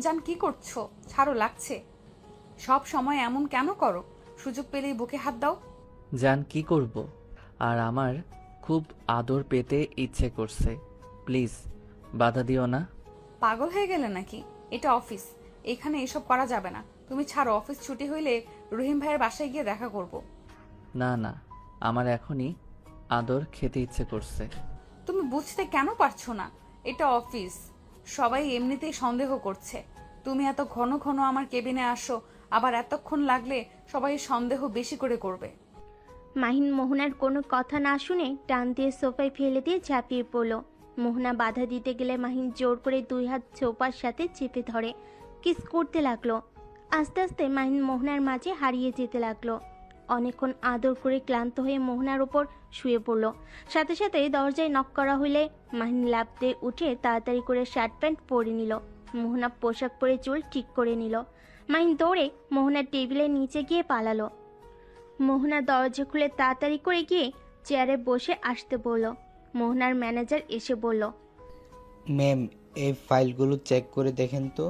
জান কি করছো? ছাড়ো, লাগছে। সব সময় এমন কেন করো? সুযোগ পেলেই বুকে হাত দাও। জান কি করব? আর আমার খুব আদর পেতে ইচ্ছে করছে। প্লিজ বাধা দিও না। পাগল হয়ে গেলে নাকি? এটা অফিস, এখানে এসব করা যাবে না। তুমি ছাড়ো, অফিস ছুটি হইলে রহিম ভাইয়ের বাসায় গিয়ে দেখা করব। না না, আমার এখনই আদর খেতে ইচ্ছে করছে। তুমি বুঝতে কেন পারছো না? এটা অফিস, সবাই এমনিতেই সন্দেহ করছে। তুমি এত ঘন ঘন আমার কেবিনে আসো, আবার এতক্ষণ লাগলে সবাই সন্দেহ বেশি করে করবে। মাহিন মোহনার কোনো কথা না শুনে টান দিয়ে সোফায় ফেলে দিয়ে ঝাঁপিয়ে পড়ল। মোহনা বাধা দিতে গেলে মাহিন জোর করে 2 হাত সোফার সাথে চেপে ধরে কিস করতে লাগলো। আস্তে আস্তে মাহিন মোহনার মাঝে হারিয়ে যেতে লাগলো। অনেকক্ষণ আদর করে ক্লান্ত হয়ে মোহনার ওপর শুয়ে পড়ল। সাথে সাথে দরজায় নক করা হলে মাহিন লাফ দিয়ে উঠে তাড়াতাড়ি করে শার্ট প্যান্ট পরে নিল। মোহনা পোশাক পরে চুল ঠিক করে নিল। মাহিন দৌড়ে মোহনার টেবিলের নিচে গিয়ে পালালো। মোহনা দরজা খুলে তাড়াতাড়ি করে গিয়ে চেয়ারে বসে আসতে বলল। মোহনার ম্যানেজার এসে বলল, ম্যাম, এই ফাইলগুলো চেক করে দেখেন তো।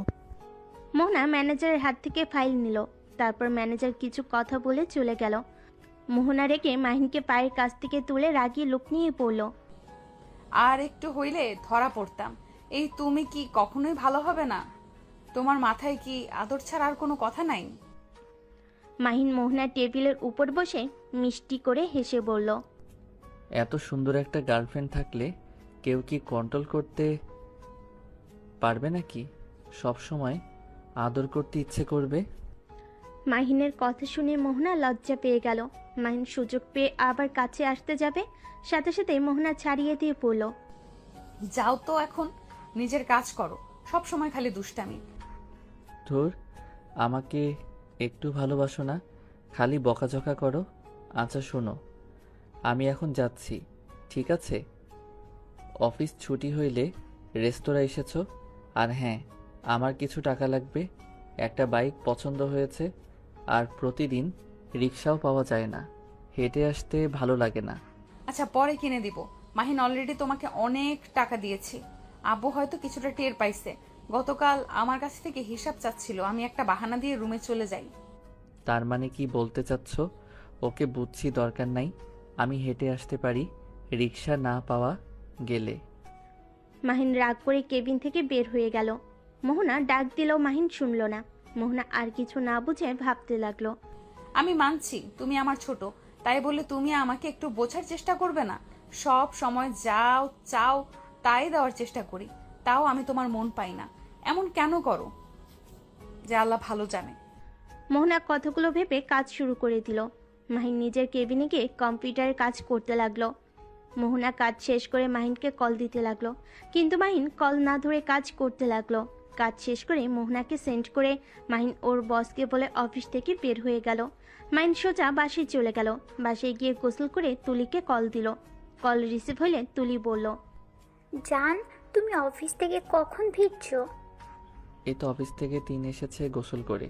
মোহনা ম্যানেজারের হাত থেকে ফাইল নিল। তারপর ম্যানেজার কিছু কথা বলে চলে গেল। মোহনা রেখে মাহিনকে পায়ের কাছ থেকে তুলে রাগিয়ে লুক নিয়ে পড়ল। আর একটু হইলে ধরা পড়তাম। এই তুমি কি কখনোই ভালো হবে না? তোমার মাথায় কি আদর ছাড়া আর কোনো কথা নাই? মাহিন মোহনার টেবিলের উপর বসে মিষ্টি করে হেসে বলল, এত সুন্দর একটা গার্লফ্রেন্ড থাকলে কেউ কি কন্ট্রোল করতে পারবে নাকি? সব সময় আদর করতে ইচ্ছে করবে। মাহিনের কথা শুনে মোহনা লজ্জা পেয়ে গেল। মাহিন সুযোগ পেয়ে আবার কাছে আসতে যাবে, সাথে সাথে মোহনা ছাড়িয়ে দিয়ে পড়ল। যাও তো এখন, নিজের কাজ করো। সব সময় খালি দুষ্টামি। ধুর, আমাকে একটু ভালোবাসো না, খালি বকাঝকা করো। আচ্ছা শোনো, আমি এখন যাচ্ছি, ঠিক আছে? অফিস ছুটি হইলে রেস্তোরাঁ এসেছো। আর হ্যাঁ, আমার কিছু টাকা লাগবে। একটা বাইক পছন্দ হয়েছে, আর প্রতিদিন রিক্সাও পাওয়া যায় না, হেঁটে আসতে ভালো লাগে না। আচ্ছা, পরে কিনে দিব। মাহিন অলরেডি তোমাকে অনেক টাকা দিয়েছি। আব্বু হয়তো কিছুটা টের পাইছে। গতকাল আমার কাছ থেকে হিসাব চাচ্ছিল, আমি একটা বাহানা দিয়ে রুমে চলে যাই। তার মানে কি বলতে চাচ্ছ? ওকে বুঝছি, দরকার নাই, আমি হেঁটে আসতে পারি রিক্সা না পাওয়া গেলে। মাহিন রাগ করে কেবিন থেকে বের হয়ে গেল। মোহনা ডাক দিলেও মাহিন শুনল না। মোহনা আর কিছু না বুঝে ভাবতে লাগলো। আমি মানছি তুমি আমার ছোট, তাই বলে তুমি আমাকে একটু বোঝার চেষ্টা করবে না? সব সময় যাও চাও তাই দেওয়ার চেষ্টা করি, তাও আমি তোমার মন পাই না। এমন কেন করো যে আল্লাহ ভালো জানে। মোহনা কথাগুলো ভেবে কাজ শুরু করে দিল। মাহিন নিজের কেবিনে গিয়ে কম্পিউটারে কাজ করতে লাগলো। মোহনা কাজ শেষ করে মাহিনকে কল দিতে লাগলো, কিন্তু মাহিন কল না ধরে কাজ করতে লাগলো। কাজ শেষ করে মোহনাকে সেন্ড করে মাহিন ওর বসকে বলে অফিস থেকে বের হয়ে গেল। মাহিন সোজা বাসায় চলে গেল। বাসায় গিয়ে গোসল করে তুলিকে কল দিল। কল রিসিভ হলে তুলি বলল, জান, তুমি অফিস থেকে কখন ফিরছো? এই তো অফিস থেকে 3 এসেছে গোসল করে,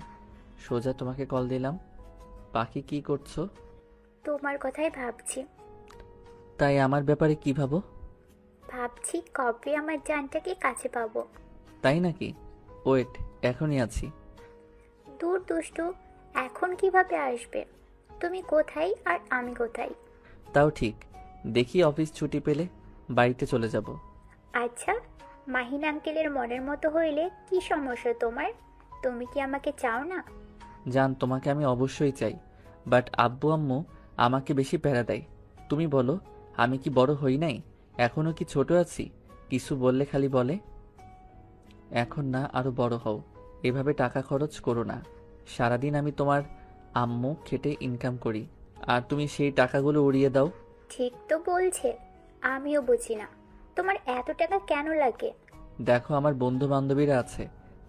সোজা তোমাকে কল দিলাম। বাকি কি করছো? তোমার কথাই ভাবছি। তাই আমার ব্যাপারে কি ভাবো? ভাবছি কবে আমার জানটাকে কাছে পাবো। তাই নাকি? ওয়েট, এখনই আছি। দূর দুষ্টু, এখন কিভাবে আসবে? তুমি কোথায় আর আমি কোথায়? তাও ঠিক, দেখি অফিস ছুটি পেলে বাড়িতে চলে যাব। আচ্ছা, মাহিন আঙ্কেলের মনের মতো হইলে কি সমস্যা তোমার? তুমি কি আমাকে চাও না? জান, তোমাকে আমি অবশ্যই চাই, বাট আব্বু আম্মু আমাকে বেশি প্যারা দেয়। তুমি বলো, আমি কি বড় হই নাই? এখনো কি ছোট আছি? কিছু বললে খালি বলে এখন না, আরো বড় হও। এভাবে টাকা খরচ করো না। সারাদিন আমি তোমার আম্মু খেটে ইনকাম করি, আর তুমি সেই টাকাগুলো উড়িয়ে দাও। ঠিক তো বলছে, আমিও বুঝি না তোমার এত টাকা কেন লাগে। দেখো, আমার বন্ধু বান্ধবীরা আছে,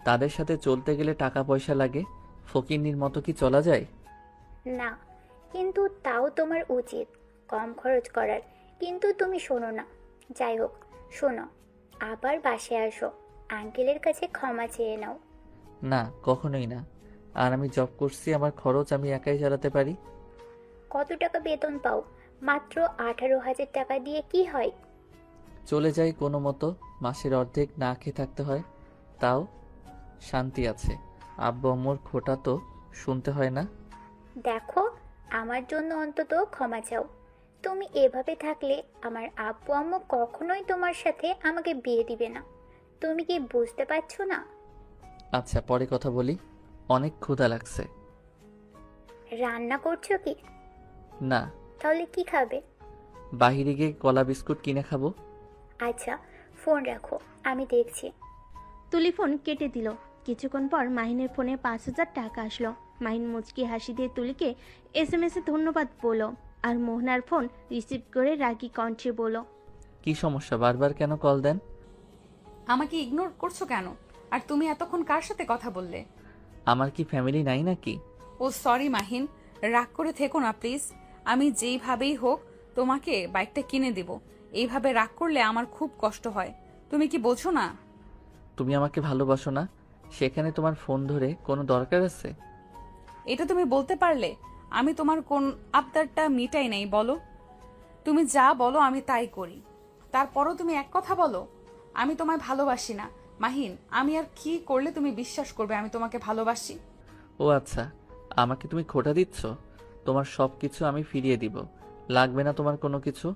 তাদের সাথে চলতে গেলে টাকা পয়সা লাগে। ফকিন্নির মতো কি চলা যায়? না, কিন্তু তাও তোমার উচিত কম খরচ করার। কিন্তু তুমি শোনো না। যাই হোক, শোনো, আবার বাসায় আসো, আঙ্কেলের কাছে ক্ষমা চেয়ে নাও। না, কখনোই না। আর আমি জব করছি, আমার খরচ আমি একাই চালাতে পারি। কত টাকা বেতন পাও? মাত্র 18,000 টাকা দিয়ে কি হয়? চলে যাই কোনো মতো, মাসের অর্ধেক না খেয়ে থাকতে হয়। তাও শান্তি আছে। আব্বু আম্মুর খোটা তো শুনতে হয় না। দেখো, আমার জন্য অন্তত ক্ষমা চাও। তুমি এভাবে থাকলে আমার আব্বু আম্মু কখনোই তোমার সাথে আমাকে বিয়ে দিবে না। তুমি কি বুঝতে পারছো না? আচ্ছা, পরে কথা বলি। অনেক ক্ষুধা লাগছে। রান্না করছো কি? না, তাহলে কি খাবে? বাহিরে গিয়ে কলা বিস্কুট কিনে খাবো। আচ্ছা, ফোন রাখো, আমি দেখছি। তুলি ফোন কেটে দিল। কিছুক্ষণ পর মাহিনের ফোনে 5,000 টাকা আসলো। মাহিন মুচকি হাসি দিয়ে তুলিকে SMS এ ধন্যবাদ বলল আর মোহনার ফোন রিসিভ করে রাগী কণ্ঠে বলল, কি সমস্যা, বারবার কেন কল দেন? আমাকে ইগনোর করছো কেন? আর তুমি এতক্ষণ কার সাথে কথা বললে? আমার কি ফ্যামিলি নাই নাকি? ও সরি মাহিন, রাগ করে থেকো না প্লিজ। আমি যেইভাবেই হোক তোমাকে বাইকটা কিনে দেব। এইভাবে রাগ করলে আমার খুব কষ্ট হয়। তুমি কি বোঝো না? তুমি আমাকে ভালোবাসো না, সেখানে তোমার ফোন ধরে কোনো দরকার আছে? এটা তুমি বলতে পারলে? আমি তোমার কোন আবদারটা মিটাই নাই বলো? তুমি যা বলো আমি তাই করি, তারপরও তুমি এক কথা বলো আমি তোমায় ভালোবাসি না। মাহিন, আমি আর কি করলে তুমি বিশ্বাস করবে আমি তোমাকে ভালোবাসি? ও আচ্ছা, আমাকে তুমি খোটা দিচ্ছ? তোমার সব কিছু আমি ফিরিয়ে দিব, লাগবে না তোমার কোনো কিছু।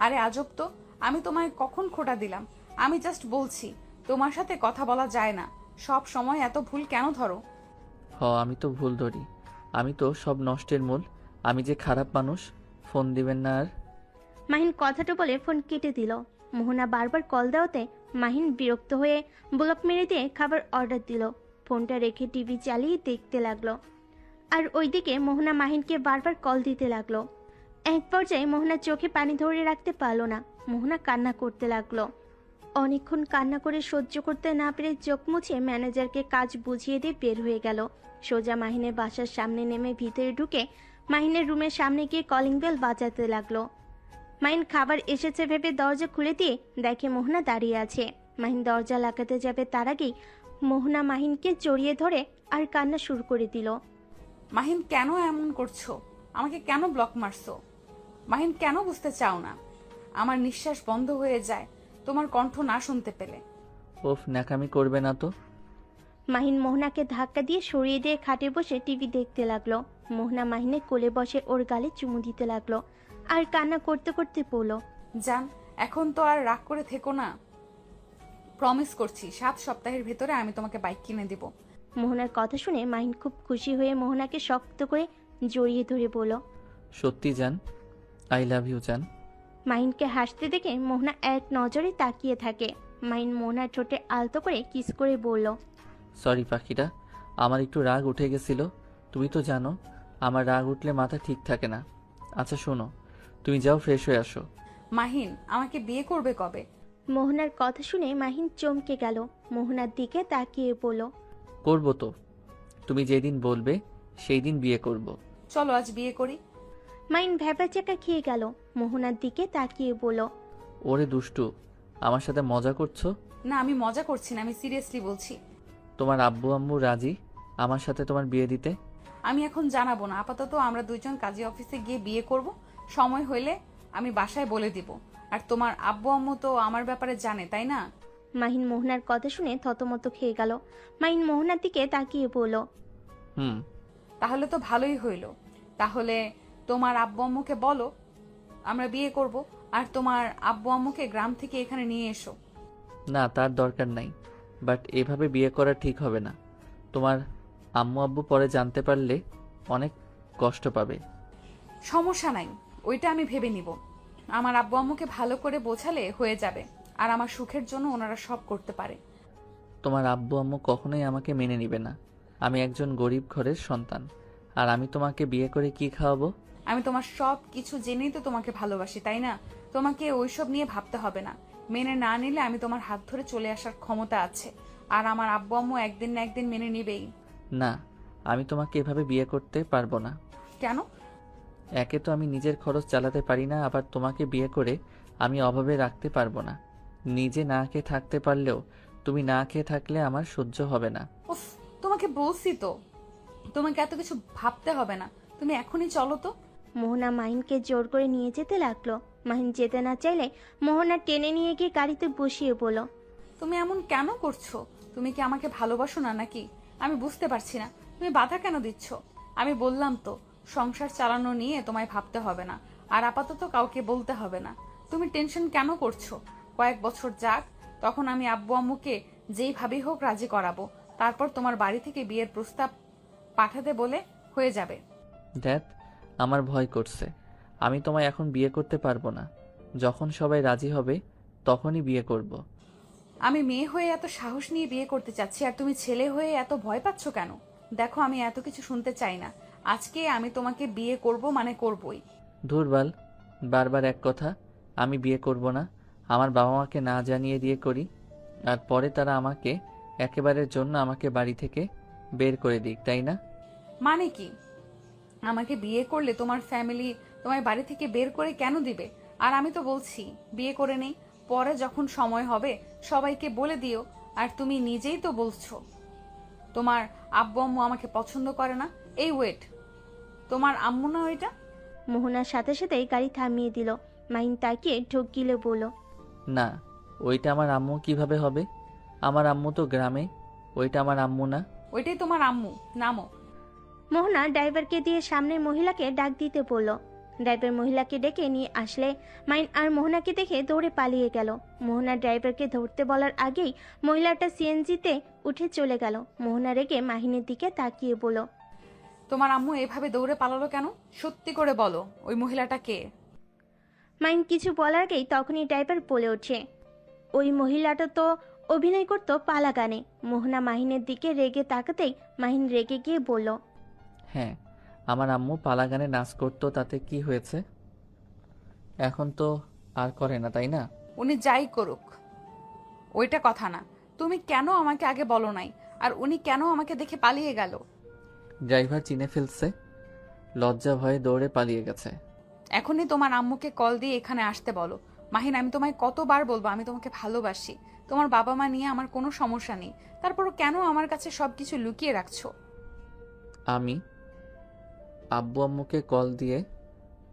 আরে আজব তো, আমি তোমায় কখন খোটা দিলাম? আমি জাস্ট বলছি তোমার সাথে কথা বলা যায় না। সব সময় এত ভুল কেন ধরো? আমি তো ভুল ধরি। আমি তো সব নষ্টের মূল। আমি যে খারাপ মানুষ। ফোন দিবেন না আর। মাহিন কথাটা বলে ফোন কেটে দিল। মোহনা বারবার কল দেওয়াতে মাহিন বিরক্ত হয়ে ব্লক মেরে দিয়ে খাবার অর্ডার দিল। ফোনটা রেখে টিভি চালিয়ে দেখতে লাগলো। আর ওইদিকে মোহনা মাহিনকে বারবার কল দিতে লাগলো। এক পর্যায়ে মোহনার চোখে পানি ধরে রাখতে পারলো না। মোহনা কান্না করতে লাগলো। অনেকক্ষণ কান্না করে সহ্য করতে না পেরে চোখ মুছে ম্যানেজারকে কাজ বুঝিয়ে দিয়ে বের হয়ে গেল। সোজা মাহিনের বাসার সামনে নেমে ভিতরে ঢুকে মাহিনের রুমের সামনে গিয়ে কলিং বেল বাজাতে লাগলো। মাহিন খাবার এসেছে ভেবে দরজা খুলে দিয়ে দেখে মোহনা দাঁড়িয়ে আছে। মাহিন দরজা লাগাতে যাবে তার আগেই মোহনা মাহিনকে জড়িয়ে ধরে আর কান্না শুরু করে দিল। মাহিন, কেন এমন করছো? আমাকে কেন ব্লক মারছো? মাহিন, কেন বুঝতে চাও না? আমার নিঃশ্বাস বন্ধ হয়ে যায় তোমার কণ্ঠ না শুনতে পেলে। ওফ, ন্যাকামি করবে না তো। মাহিন মোহনাকে ধাক্কা দিয়ে সরিয়ে দিয়ে খাটে বসে টিভি দেখতে লাগলো। মোহনা মাহিনের কোলে বসে ওর গালে চুমু দিতে লাগলো আর কান্না করতে করতে বলল, জান, এখন তো আর রাগ করে থেকো না। প্রমিস করছি 7 সপ্তাহের ভেতরে আমি তোমাকে বাইক কিনে দিব। মোহনার কথা শুনে মাহিন খুব খুশি হয়ে মোহনাকে শক্ত করে জড়িয়ে ধরে বলল। সত্যি জান, আই লাভ ইউ জান। মাহিনকে হাসতে দেখে মোহনা এক নজরে তাকিয়ে থাকে। মাহিন মোহনার ঠোঁটে আলতো করে কিস করে বলল, সরি পাখিটা, আমার একটু রাগ উঠে গেছিল। তুমি তো জানো আমার রাগ উঠলে মাথা ঠিক থাকে না। আচ্ছা শোনো, তুমি যাও ফ্রেশ হয়ে আসো। মাহিন, আমাকে বিয়ে করবে কবে? মোহনার কথা শুনে মাহিন চমকে গেল। মোহনার দিকে তাকিয়ে বলল, করবো তো, তুমি যেদিন বলবে সেই দিন বিয়ে করব। চলো আজ বিয়ে করি। মাহিন ভ্যাবাচ্যাকা খেয়ে গেল। মোহনার দিকে তাকিয়ে বলল, ওরে দুষ্টু, আমার সাথে মজা করছো? না, আমি মজা করছি না, আমি সিরিয়াসলি বলছি। তোমার আব্বু আম্মু রাজি আমার সাথে তোমার বিয়ে দিতে? আমি এখন জানাবো না, আপাতত আমরা দুইজন কাজী অফিসে গিয়ে বিয়ে করব। সময় হইলে আমি বাসায় বলে দিব। আর তোমার আব্বু আম্মু তো আমার ব্যাপারে জানে, তাই না? মাহিন মোহনার কথা শুনে থতমত খেয়ে গেল। মাহিন মোহনার দিকে তাকিয়ে বলল, হুম। তাহলে তো ভালোই হইল। তাহলে তোমার আব্বু আম্মুকে বলো আমরা বিয়ে করব, আর তোমার আব্বু আম্মুকে গ্রাম থেকে এখানে নিয়ে এসো। না, তার দরকার নাই, বাট এভাবে বিয়ে করা ঠিক হবে না। তোমার আম্মু আব্বু পরে জানতে পারলে অনেক কষ্ট পাবে। সমস্যা নাই, ওইটা আমি ভেবে নিব। আমার আব্বু আম্মুকে ভালো করে বোঝালে হয়ে যাবে, আর আমার সুখের জন্য ওনারা সব করতে পারে। তোমার আব্বু আম্মু কখনোই আমাকে মেনে নিবে না। আমি একজন গরিব ঘরের সন্তান, আর আমি তোমাকে বিয়ে করে কি খাওয়াবো? আমি তোমার সব কিছু জেনেই তো তোমাকে ভালোবাসি, তাই না? তোমাকে ওইসব নিয়ে ভাবতে হবে না। মেনে না নিলে আমি তোমার হাত ধরে চলে আসার ক্ষমতা আছে, আর আমার আব্বু আম্মু একদিন না একদিন মেনে নিবেই। না, আমি তোমাকে এভাবে বিয়ে করতে পারবো না। কেন? একে তো আমি নিজের খরচ চালাতে পারি না, আবার তোমাকে বিয়ে করে আমি অভাবে রাখতে পারবো না। নিজে না খেয়ে থাকতে পারলেও তুমি না খেয়ে থাকলে আমার সহ্য হবে না। উফ, তোমাকে বলছি তো তোমাকে এত কিছু ভাবতে হবে না, তুমি এখনই চলো তো। মোহনা মাহিনকে জোর করে নিয়ে যেতে লাগলো। মাহিন যেতে না চাইলে মোহনা টেনে নিয়ে গিয়ে গাড়িতে বসিয়ে বলল, তুমি এমন কেন করছো? তুমি কি আমাকে ভালোবাসো না নাকি? আমি বুঝতে পারছি না তুমি বাধা কেন দিচ্ছ। আমি বললাম তো সংসার চালানো নিয়ে তোমায় ভাবতে হবে না, আর আপাতত কাউকে বলতে হবে না। তুমি টেনশন কেন করছো? কয়েক বছর যাক, তখন আমি আব্বু আম্মুকে যেইভাবেই হোক রাজি করাবো। তারপর তোমার বাড়ি থেকে বিয়ের প্রস্তাব পাঠাতে বলে হয়ে যাবে। ড্যাড, আমার ভয় করছে। আমি তোমায় এখন বিয়ে করতে পারবো না। যখন সবাই রাজি হবে তখনই বিয়ে করব। আমি মেয়ে হয়ে এত সাহস নিয়ে বিয়ে করতে চাচ্ছি, আর তুমি ছেলে হয়ে এত ভয় পাচ্ছ কেন? দেখো, আমি এত কিছু শুনতে চাই না। আজকে আমি তোমাকে বিয়ে করব মানে করবই। ধুরবাল, বারবার এক কথা। আমি বিয়ে করব না। আমার বাবা মাকে না জানিয়ে বিয়ে করি, আর পরে তারা আমাকে একেবারের জন্য আমাকে বাড়ি থেকে বের করে দিক, তাই না? মানে কি? আমাকে বিয়ে করলে তোমার ফ্যামিলি তোমার বাড়ি থেকে বের করে কেন দিবে? আর আমি তো বলছি বিয়ে করে নেই, পরে যখন সময় হবে সবাইকে বলে দিও। আর তুমি নিজেই তো বলছো তোমার আব্বু আম্মু আমাকে পছন্দ করে না। এই ওয়েট, তোমার আম্মু না ওইটা? মোহনার সাথে সাথেই গাড়ি থামিয়ে দিল। মাহিন তাকিয়ে ঢোক গিলে বলল, না, ওইটা আমার আম্মু কিভাবে হবে? আমার আম্মু তো গ্রামে। ওইটা আমার আম্মু না। ওইটাই তোমার আম্মু, নামো। মোহনা ড্রাইভারকে দিয়ে সামনের মহিলাকে ডাক দিতে বলল। ড্রাইভার মহিলাকে ডেকে নিয়ে আসলে মাইন আর মোহনাকে দেখে দৌড়ে পালিয়ে গেল। মোহনা ড্রাইভারকে ধরতে বলার আগেই মহিলাটা সিএনজিতে উঠে চলে গেল। মোহনা রেগে মাহিনের দিকে তাকিয়ে বলল, তোমার আম্মু এভাবে দৌড়ে পালালো কেন? সত্যি করে বলো, ওই মহিলাটা কে? মাইন কিছু বলার আগেই তখনই ড্রাইভার বলে ওঠে, ওই মহিলাটা তো অভিনয় করতো পালা গানে। মোহনা মাহিনের দিকে রেগে তাকাতেই মাহিন রেগে গিয়ে বলল, হ্যাঁ, আমার আম্মু পালা গানে নাচ করতো, তাতে কি হয়েছে? এখন তো আর করে না, তাই না? উনি যাই করুক, ওইটা কথা না। তুমি কেন আমাকে আগে বলো নাই? আর উনি কেন আমাকে দেখে পালিয়ে গেল? ড্রাইভার চিনে ফেলছে, লজ্জা ভয়ে দৌড়ে পালিয়ে গেছে। এখনই তোমার আম্মুকে কল দিয়ে এখানে আসতে বলো। মাহিন, আমি তোমায় কতবার বলবো আমি তোমাকে ভালোবাসি। তোমার বাবা মা নিয়ে আমার কোনো সমস্যা নেই, তারপরও কেন আমার কাছে সবকিছু লুকিয়ে রাখছো? আমি আব্বু আম্মুকে কল দিয়ে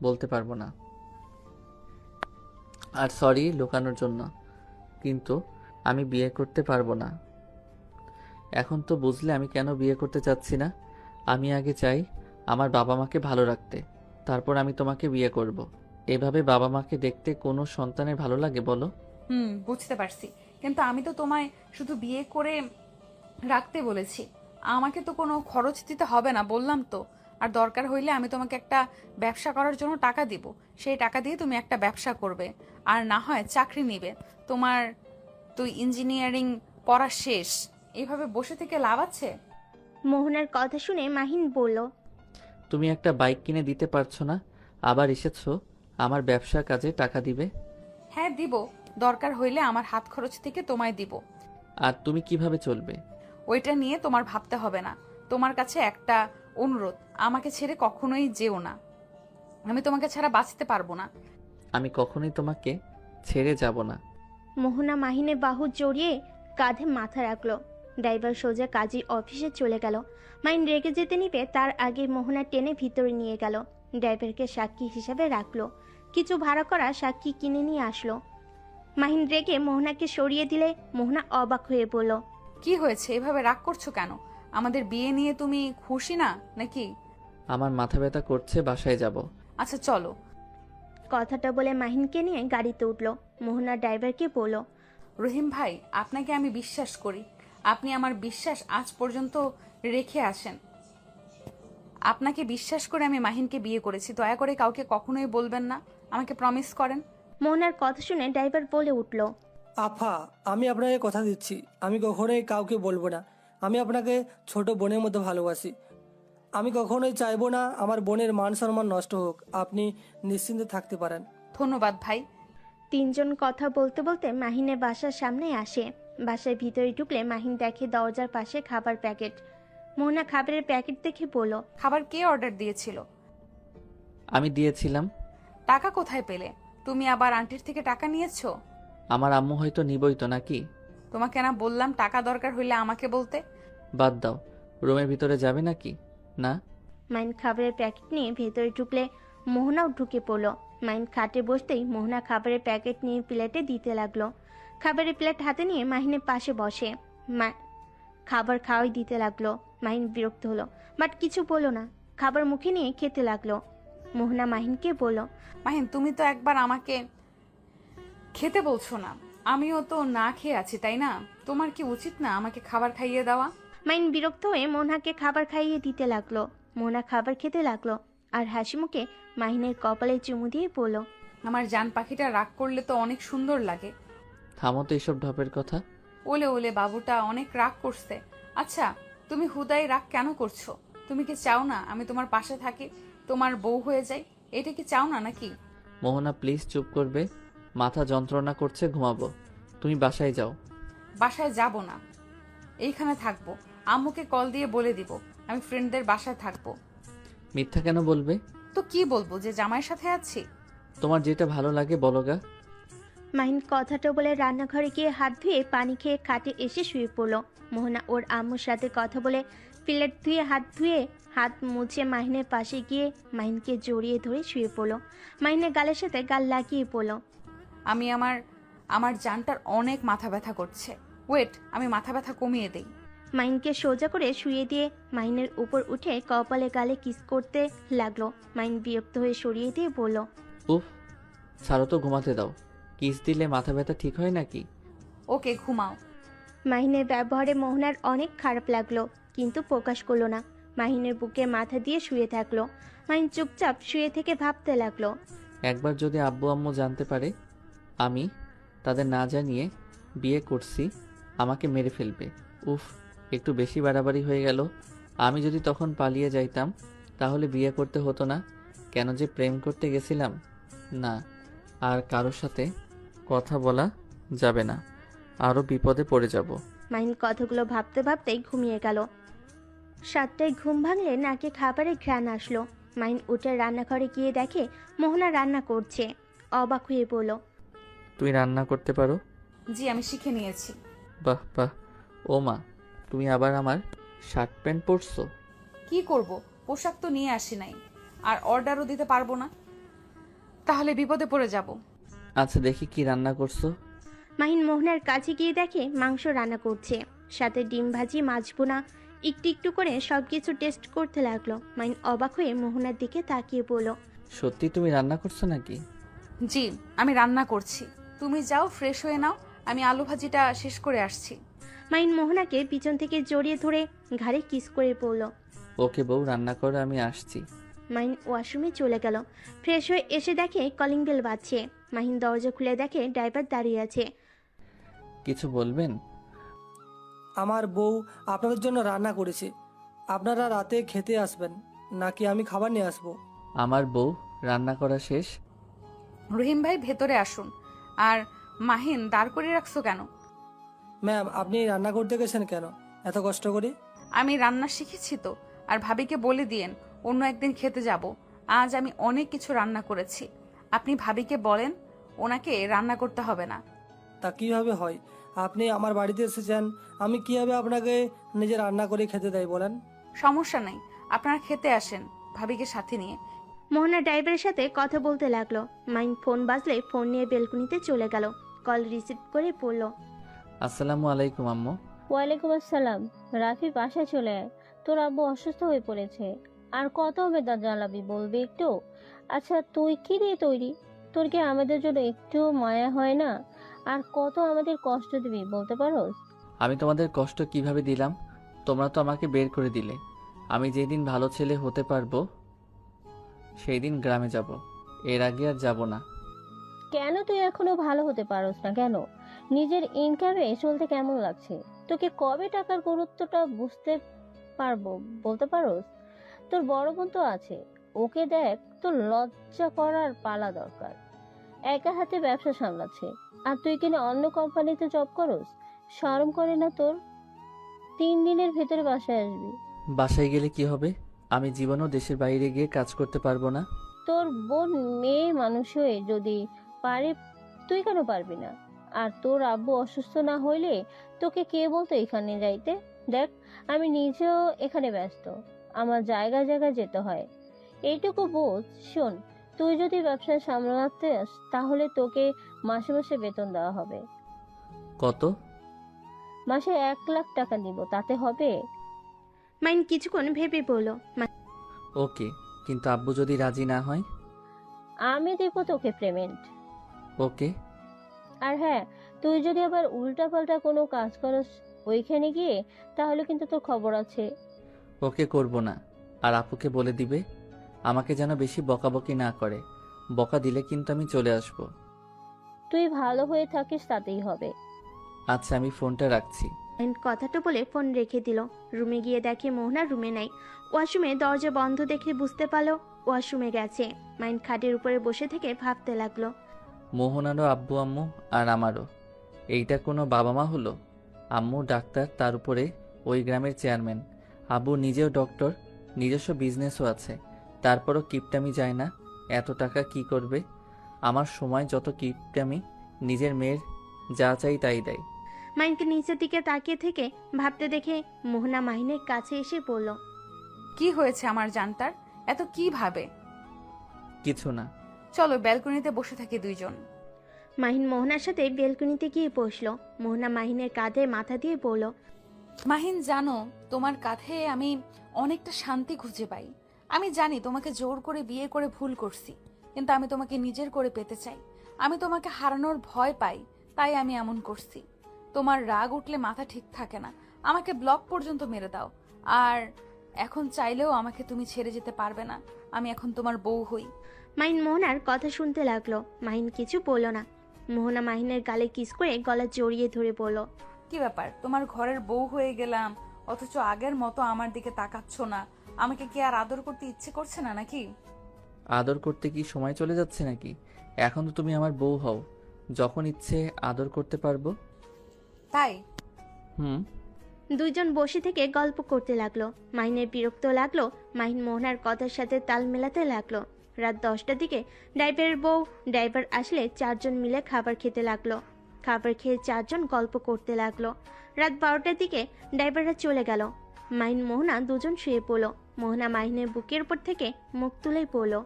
বলতে পারবো না। আর সরি লুকানোর জন্য, কিন্তু আমি বিয়ে করতে পারবো না। এখন তো বুঝলে আমি কেন বিয়ে করতে চাচ্ছি না। আমি আগে চাই আমার বাবা মাকে ভালো রাখতে, তারপর আমি তোমাকে বিয়ে করব। এভাবে বাবা মাকে দেখতে কোনো সন্তানের ভালো লাগে বলো? বুঝতে পারছি, কিন্তু আমি তো তোমায় শুধু বিয়ে করে রাখতে বলেছি। আমাকে তো কোনো খরচ দিতে হবে না, বললাম তো। আর দরকার হইলে আমি তোমাকে একটা ব্যবসা করার জন্য টাকা দিব। সেই টাকা দিয়ে তুমি একটা ব্যবসা করবে, আর না হয় চাকরি নিবে। তোমার তুই ইঞ্জিনিয়ারিং পড়া শেষ, এইভাবে বসে থেকে লাভ আছে? মোহনার কথা শুনে মাহিন বলল, তুমি একটা বাইক কিনে দিতে পারছো না, আবার এসেছো আমার ব্যবসার কাজে টাকা দিবে? হ্যাঁ দিব, দরকার হইলে আমার হাত খরচ থেকে তোমায় দিব। আর তুমি কিভাবে চলবে? ওইটা নিয়ে তোমার ভাবতে হবে না। তোমার কাছে একটা অনুরোধ, আমাকে ছেড়ে কখনোই যেও না। আমি তোমাকে ছাড়া বাঁচতে পারবো না। আমি কখনোই তোমাকে ছেড়ে যাব না। মোহনা মাহিনের বাহু জড়িয়ে কাঁধে মাথা রাখলো। ড্রাইভার সোজা কাজীর অফিসে চলে গেল। মাহিন রেগে যেতে নিবে তার আগে মোহনা টেনে ভিতরে নিয়ে গেল। ড্রাইভারকে সাক্ষী হিসাবে রাখলো। কিছু ভাড়া করা সাক্ষী কিনে নিয়ে আসলো। মাহিন রেগে মোহনাকে সরিয়ে দিলে মোহনা অবাক হয়ে বলল, কি হয়েছে? এভাবে রাগ করছো কেন? আমাদের বিয়ে নিয়ে তুমি খুশি না নাকি? আমার মাথা ব্যথা করছে, বাসায় যাব। আচ্ছা চলো। কথাটা বলে মাহিনকে নিয়ে গাড়িতে উঠল। মোহনা ড্রাইভারকে বলল, রহিম ভাই, আপনাকে আমি বিশ্বাস করি। আপনি আমার বিশ্বাস আজ পর্যন্ত রেখে আসেন। আপনাকে বিশ্বাস করে আমি মাহিনকে বিয়ে করেছি। দয়া করে কাউকে কখনোই বলবেন না, আমাকে প্রমিস করেন। মোহনার কথা শুনে ড্রাইভার বলে উঠল, আফা, আমি আপনাকে কথা দিচ্ছি, আমি কখনোই কাউকে বলবো না। আমি আপনাকে ছোট বোনের মতো ভালোবাসি। আমি কখনোই চাইবো না আমার বোনের মান সম্মান নষ্ট হোক। আপনি নিশ্চিন্তে থাকতে পারেন। ধন্যবাদ ভাই। তিনজন কথা বলতে বলতে মাহিনের বাসার সামনে আসে। বাসার ভিতরে ঢুকলে মাহিন দেখে দরজার পাশে খাবার প্যাকেট। মোহনা খাবারের প্যাকেট দেখে বলল, খাবার কে অর্ডার দিয়েছিল? আমি দিয়েছিলাম। টাকা কোথায় পেলে? তুমি আবার আন্টির থেকে টাকা নিয়েছো? আমার আম্মু হয়তো নিবই তো নাকি? তোমাকে না বললাম টাকা দরকার হইলে আমাকে বলতে? বাদ দাও, রুমের ভিতরে যাবে নাকি? না। মাইন খাবারের প্যাকেট নিয়ে ভেতরে ঢুকলে মোহনাও ঢুকে পড়ল। মাইন খাটে বসতেই মোহনা খাবারের প্যাকেট নিয়ে প্লেটে দিতে লাগলো। খাবারের প্লেট হাতে নিয়ে মাহিনের পাশে বসে। খাবার খাওয়াই দিতে লাগলো। মাহিন বিরক্ত হলো, বাট কিছু বললো না। খাবার মুখে নিয়ে খেতে লাগলো। মোহনা মাহিনকে বলল, মাহিন, তুমি তো একবার আমাকে খেতে বলছো না, আমিও তো না খেয়ে আছি, তাই না? তোমার কি উচিত না আমাকে খাবার খাইয়ে দেওয়া? মাহিন বিরক্ত হয়ে মোহনাকে খাবার খাইয়ে দিতে লাগলো। মোহনা খাবার খেতে লাগলো আর হাসি মুখে মাহিনের কপালে চুমু দিয়ে বলল, আমার জান পাখিটা রাগ করলে তো অনেক সুন্দর লাগে। থামো তো এসব ঢপের কথা। ওলে ওলে, বাবুটা অনেক রাগ করছে। আচ্ছা, তুমি হুদাই রাগ কেন করছো? তুমি কি চাও না আমি তোমার পাশে থাকি, তোমার বউ হয়ে যাই? এটা কি চাও না নাকি? মোহনা প্লিজ চুপ করবে? মাথা যন্ত্রণা করছে, ঘুমাবো। তুমি বাসায় যাও। বাসায় যাব না, এইখানে থাকবো। আম্মুকে কল দিয়ে বলে দিব আমি ফ্রেন্ডদের বাসায় থাকবো। মিথ্যা কেন বলবে? তো কি বলবো, যে জামাইয়ের সাথে আছি? তোমার যেটা ভালো লাগে বলগা। মাহিন কথাটা বলে রান্নাঘরে গিয়ে হাত ধুয়ে পানি খেয়ে খাটে এসে শুয়ে পড়ল। মোহনা ওর আম্মুর সাথে কথা বলে প্লেট ধুয়ে হাত মুছে মাহিনের পাশে গিয়ে মাহিনকে জড়িয়ে ধরে শুয়ে পড়ল। মাহিনের গালের সাথে গাল লাগিয়ে পড়ল, আমি আমার জানটার অনেক মাথা ব্যথা করছে। ওয়েট, আমি মাথা ব্যথা কমিয়ে দেই। মাহিনকে সোজা করে শুয়ে দিয়ে মাহিনের উপর উঠে কপালে গালে কিস করতে লাগলো। মাহিন বিরক্ত হয়ে সরিয়ে দিয়ে বলল, উফ, ছাড়ো তো, ঘুমাতে দাও। কিস দিলে মাথা ব্যথা ঠিক হয় নাকি? ওকে, ঘুমাও। মাহিনের ব্যবহারে মোহনার অনেক খারাপ লাগলো, কিন্তু প্রকাশ করলো না। মাহিনের বুকে মাথা দিয়ে শুয়ে থাকলো। মাহিন চুপচাপ শুয়ে থেকে ভাবতে লাগলো, একবার যদি আব্বু আম্মু জানতে পারে আমি তাদের না জানিয়ে বিয়ে করছি, আমাকে মেরে ফেলবে। উফ, একটু বেশি বাড়াবাড়ি হয়ে গেল। আমি যদি তখন পালিয়ে যাইতাম তাহলে বিয়ে করতে হতো না। কেন যে প্রেম করতে গেছিলাম। না, আর কারোর সাথে কথা বলা যাবে না, আরও বিপদে পড়ে যাব। মাহিন কথাগুলো ভাবতে ভাবতেই ঘুমিয়ে গেল। 7টায় ঘুম ভাঙলে নাকে খাবারের ঘ্রাণ আসলো। মাহিন উঠে রান্নাঘরে গিয়ে দেখে মোহনা রান্না করছে। অবাক হয়ে বলল, তুই রান্না করতে পারো? জি, আমি শিখে নিয়েছি। বাহ বাহ। ও মা, তুমি আবার আমার শার্ট প্যান্ট পরছো? কি করব, পোশাক তো নিয়ে আসি নাই, আর অর্ডারও দিতে পারবো না, তাহলে বিপদে পড়ে যাব। আচ্ছা, দেখি কি রান্না করছো। মাহিন মোহনার কাছে গিয়ে দেখে মাংস রান্না করছে, সাথে ডিম ভাজি, মাছ বোনা। একটু একটু করে সবকিছু টেস্ট করতে লাগলো। মাহিন অবাক হয়ে মোহনার দিকে তাকিয়ে বলল, সত্যি তুমি রান্না করছো নাকি? জি, আমি রান্না করছি। তুমি যাও, ফ্রেশ হয়ে নাও, আমি আলু ভাজিটা শেষ করে আসছি। মাহিন মোহনাকে পিছন থেকে জড়িয়ে ধরে ঘাড়ে কিস করে পড়ল। ওকে বউ, রান্না করো, আমি আসছি। মাহিন ওয়াশরুমে চলে গেল। ফ্রেশ হয়ে এসে দেখে কলিং বেল বাজছে। মাহিন দরজা খুলে দেখে ড্রাইভার দাঁড়িয়ে আছে। কিছু বলবেন? আমার বউ আপনাদের জন্য রান্না করেছে, আপনারা রাতে খেতে আসবেন নাকি আমি খাবার নিয়ে আসবো? আমার বউ রান্না করা শেষ। রহিম ভাই, ভেতরে আসুন। আর মাহিন, দাঁড় করে রাখছো কেন? ম্যাম, আপনি রান্না করতে গেছেন কেন এত কষ্ট করে? আমি রান্না শিখেছি তো, আর ভাবিকে বলে দিয়েন অন্য একদিন খেতে যাব। আজ আমি অনেক কিছু রান্না করেছি। আপনি ভাবিকে বলেন ওনাকে রান্না করতে হবে না। তা কিভাবে হয়? আপনি আমার বাড়িতে এসেছেন, আমি কিভাবে আপনাকে নিজে রান্না করে খেতে দেয় বলেন? সমস্যা নেই, আপনারা খেতে আসেন ভাবিকে সাথে নিয়ে। মোহনা ড্রাইভারের সাথে কথা বলতে লাগলো। মাহিন ফোন বাজলে ফোন নিয়ে বেলকুনিতে চলে গেল। কল রিসিভ করে বলল, আসসালামু আলাইকুম আম্মু। ওয়ালাইকুম আসসালাম। রাফি, বাসায় চলে আয়, তোর আব্বু অসুস্থ হয়ে পড়েছে। আর কত বেদা জ্বালাবি বলবি একটু? আচ্ছা, তুই কি দিয়ে তৈরি? তোর কি আমাদের জন্য একটু মায়া হয় না? আর কত আমাদের কষ্ট দিবি বলতে পারোস? আমি তোমাদের কষ্ট কিভাবে দিলাম? তোমরা তো আমাকে বের করে দিলে। আমি যেদিন ভালো ছেলে হতে পারবো সেই দিন গ্রামে যাব, এর আগে আর যাব না। কেন তুই এখনো ভালো হতে পারোস না কেন? নিজের ইনকামে চলতে কেমন লাগছে? তোকে কবে টাকার গুরুত্বটা বুঝতে পারবো বলতে পারোস? তোর বড় বোন তো আছে, ওকে দেখ। তোর লজ্জা করার পালা দরকার। একা হাতে ব্যবসা সামলাচ্ছে, আর তুই কিনা অন্য কোম্পানিতে জব করস? শরম করে না তোর? 3 দিনের ভেতরে বাসায় আসবি। বাসায় গেলে কি হবে? আমি জীবনও দেশের বাইরে গিয়ে কাজ করতে পারবো না। তোর বোন মেয়ে মানুষ হয়ে যদি পারে, তুই কেন পারবি না? আর তোর আব্বু অসুস্থ না হইলে তোকে কে বলতো এখানে যাইতে? দেখ, আমি নিজেও এখানে ব্যস্ত, আমার জায়গায় জায়গায় যেতে হয়। এইটুকু বোঝ। শোন, তুই যদি ব্যবসা সামলাতে তাহলে তোকে মাসে মাসে বেতন দেওয়া হবে। কত? মাসে 1 লাখ টাকা দিব, তাতে হবে? মাহিন কিছুক্ষণ ভেবে বলল, ওকে, কিন্তু আব্বু যদি রাজি না হয়? আমি দেবো তোকে পেমেন্ট। ওকে। আর হ্যাঁ, তুই যদি আবার উল্টাপাল্টা কোনো কাজ করস ওইখানে গিয়ে, তাহলে কিন্তু তোর খবর আছে। ওকে, করব না। আর আপুকে বলে দিবে আমাকে যেন বেশি বকাবকি না করে। বকা দিলে কিন্তু আমি চলে আসব। তুই ভালো হয়ে থাকিস তাতেই হবে। আচ্ছা, আমি ফোনটা রাখছি। মাহিন কথাটা বলে ফোন রেখে দিল। রুমে গিয়ে দেখে মোহনা রুমে নাই। ওয়াশরুমে দরজা বন্ধ দেখে বুঝতে পারলো ওয়াশরুমে গেছে। মাহিন খাটের উপরে বসে থেকে ভাবতে লাগলো। মোহনারও আব্বু আম্মু আর আমারও। এইটা কোনো বাবা মা হলো? আম্মু ডাক্তার, তার উপরে ওই গ্রামের চেয়ারম্যান। আব্বু নিজেও ডক্টর, নিজস্ব বিজনেসও আছে। তারপরও কিপটামি যায় না। এত টাকা কি করবে? আমার সময় যত কিপটামি, নিজের মেয়ের যা চাই তাই দেয়। মাহিনকে নিচের দিকে তাকিয়ে থেকে ভাবতে দেখে মোহনা মাহিনের কাছে এসে বলল, কি হয়েছে আমার জানতার? এত কি ভাবে? কিছু না। চলো ব্যালকনিতে বসে থাকি দুইজন। মাহিন মোহনার সাথে বেলকনিতে গিয়ে বসলো। মোহনা মাহিনের কাঁধে মাথা দিয়ে বলল, মাহিন, জানো তোমার কাঁধে আমি অনেকটা শান্তি খুঁজে পাই। আমি জানি তোমাকে জোর করে বিয়ে করে ভুল করছি, কিন্তু আমি তোমাকে নিজের করে পেতে চাই। আমি তোমাকে হারানোর ভয় পাই, তাই আমি এমন করছি। তোমার রাগ উঠলে মাথা ঠিক থাকে না, আমাকে ব্লক পর্যন্ত মেরে দাও। আর এখন চাইলেও আমাকে তুমি ছেড়ে যেতে পারবে না। আমি এখন তোমার বউ হই। মাহিন মোহনার কথা শুনতে লাগলো। মাহিন কিছু বলল না। মোহনা মাহিনের গালে কিস করে গলা জড়িয়ে ধরে বলল, কি ব্যাপার, তোমার ঘরের বউ হয়ে গেলাম, অথচ আগের মতো আমার দিকে তাকাচ্ছ না? আমাকে কি আর আদর করতে ইচ্ছে করছে না নাকি? আদর করতে কি সময় চলে যাচ্ছে নাকি? এখন তো তুমি আমার বউ হও, যখন ইচ্ছে আদর করতে পারবো। তাই? হুম। দুইজন বসে থেকে গল্প করতে লাগলো। মাহিনের বিরক্ত লাগলো। মাহিন মোহনার কথার সাথে তাল মেলাতে লাগলো। রাত 10টার দিকে ড্রাইভারের বউ ড্রাইভার আসলে 4জন মিলে খাবার খেতে লাগলো। খাবার খেয়ে 4জন গল্প করতে লাগলো। রাত 12টার দিকে ড্রাইভাররা চলে গেল। মাহিন মোহনা দুজন শুয়ে পড়লো। মোহনা মাহিনের বুকের উপর থেকে মুখ তুলেই পড়লো,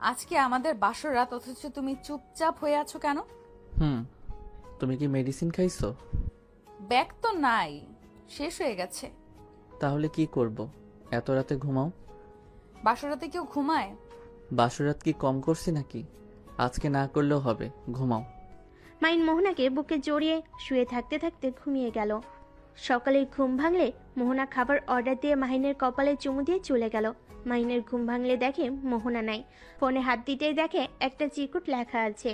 আজকে আমাদের বাসর রাত, অথচ তুমি চুপচাপ হয়ে আছো কেন? হুম। তুমি কি মেডিসিন খাইছো? ব্যাগ তো নাই, শেষ হয়ে গেছে। তাহলে কি করব? এত রাতে ঘুমাও। বাসর রাতে কেউ ঘুমায়? বাসরাত কি কম করছি নাকি? আজকে না করলেও হবে, ঘুমাও। মাহিন মোহনাকে বুকে জড়িয়ে শুয়ে থাকতে থাকতে ঘুমিয়ে গেল। সকালে ঘুম ভাঙলে মোহনা খাবার অর্ডার দিয়ে মাহিনের কপালে চুমু দিয়ে চলে গেল। মাহিনের ঘুম ভাঙলে দেখে মোহনা নাই। ফোনে হাত দিতেই দেখে একটা চিরকুট লেখা আছে,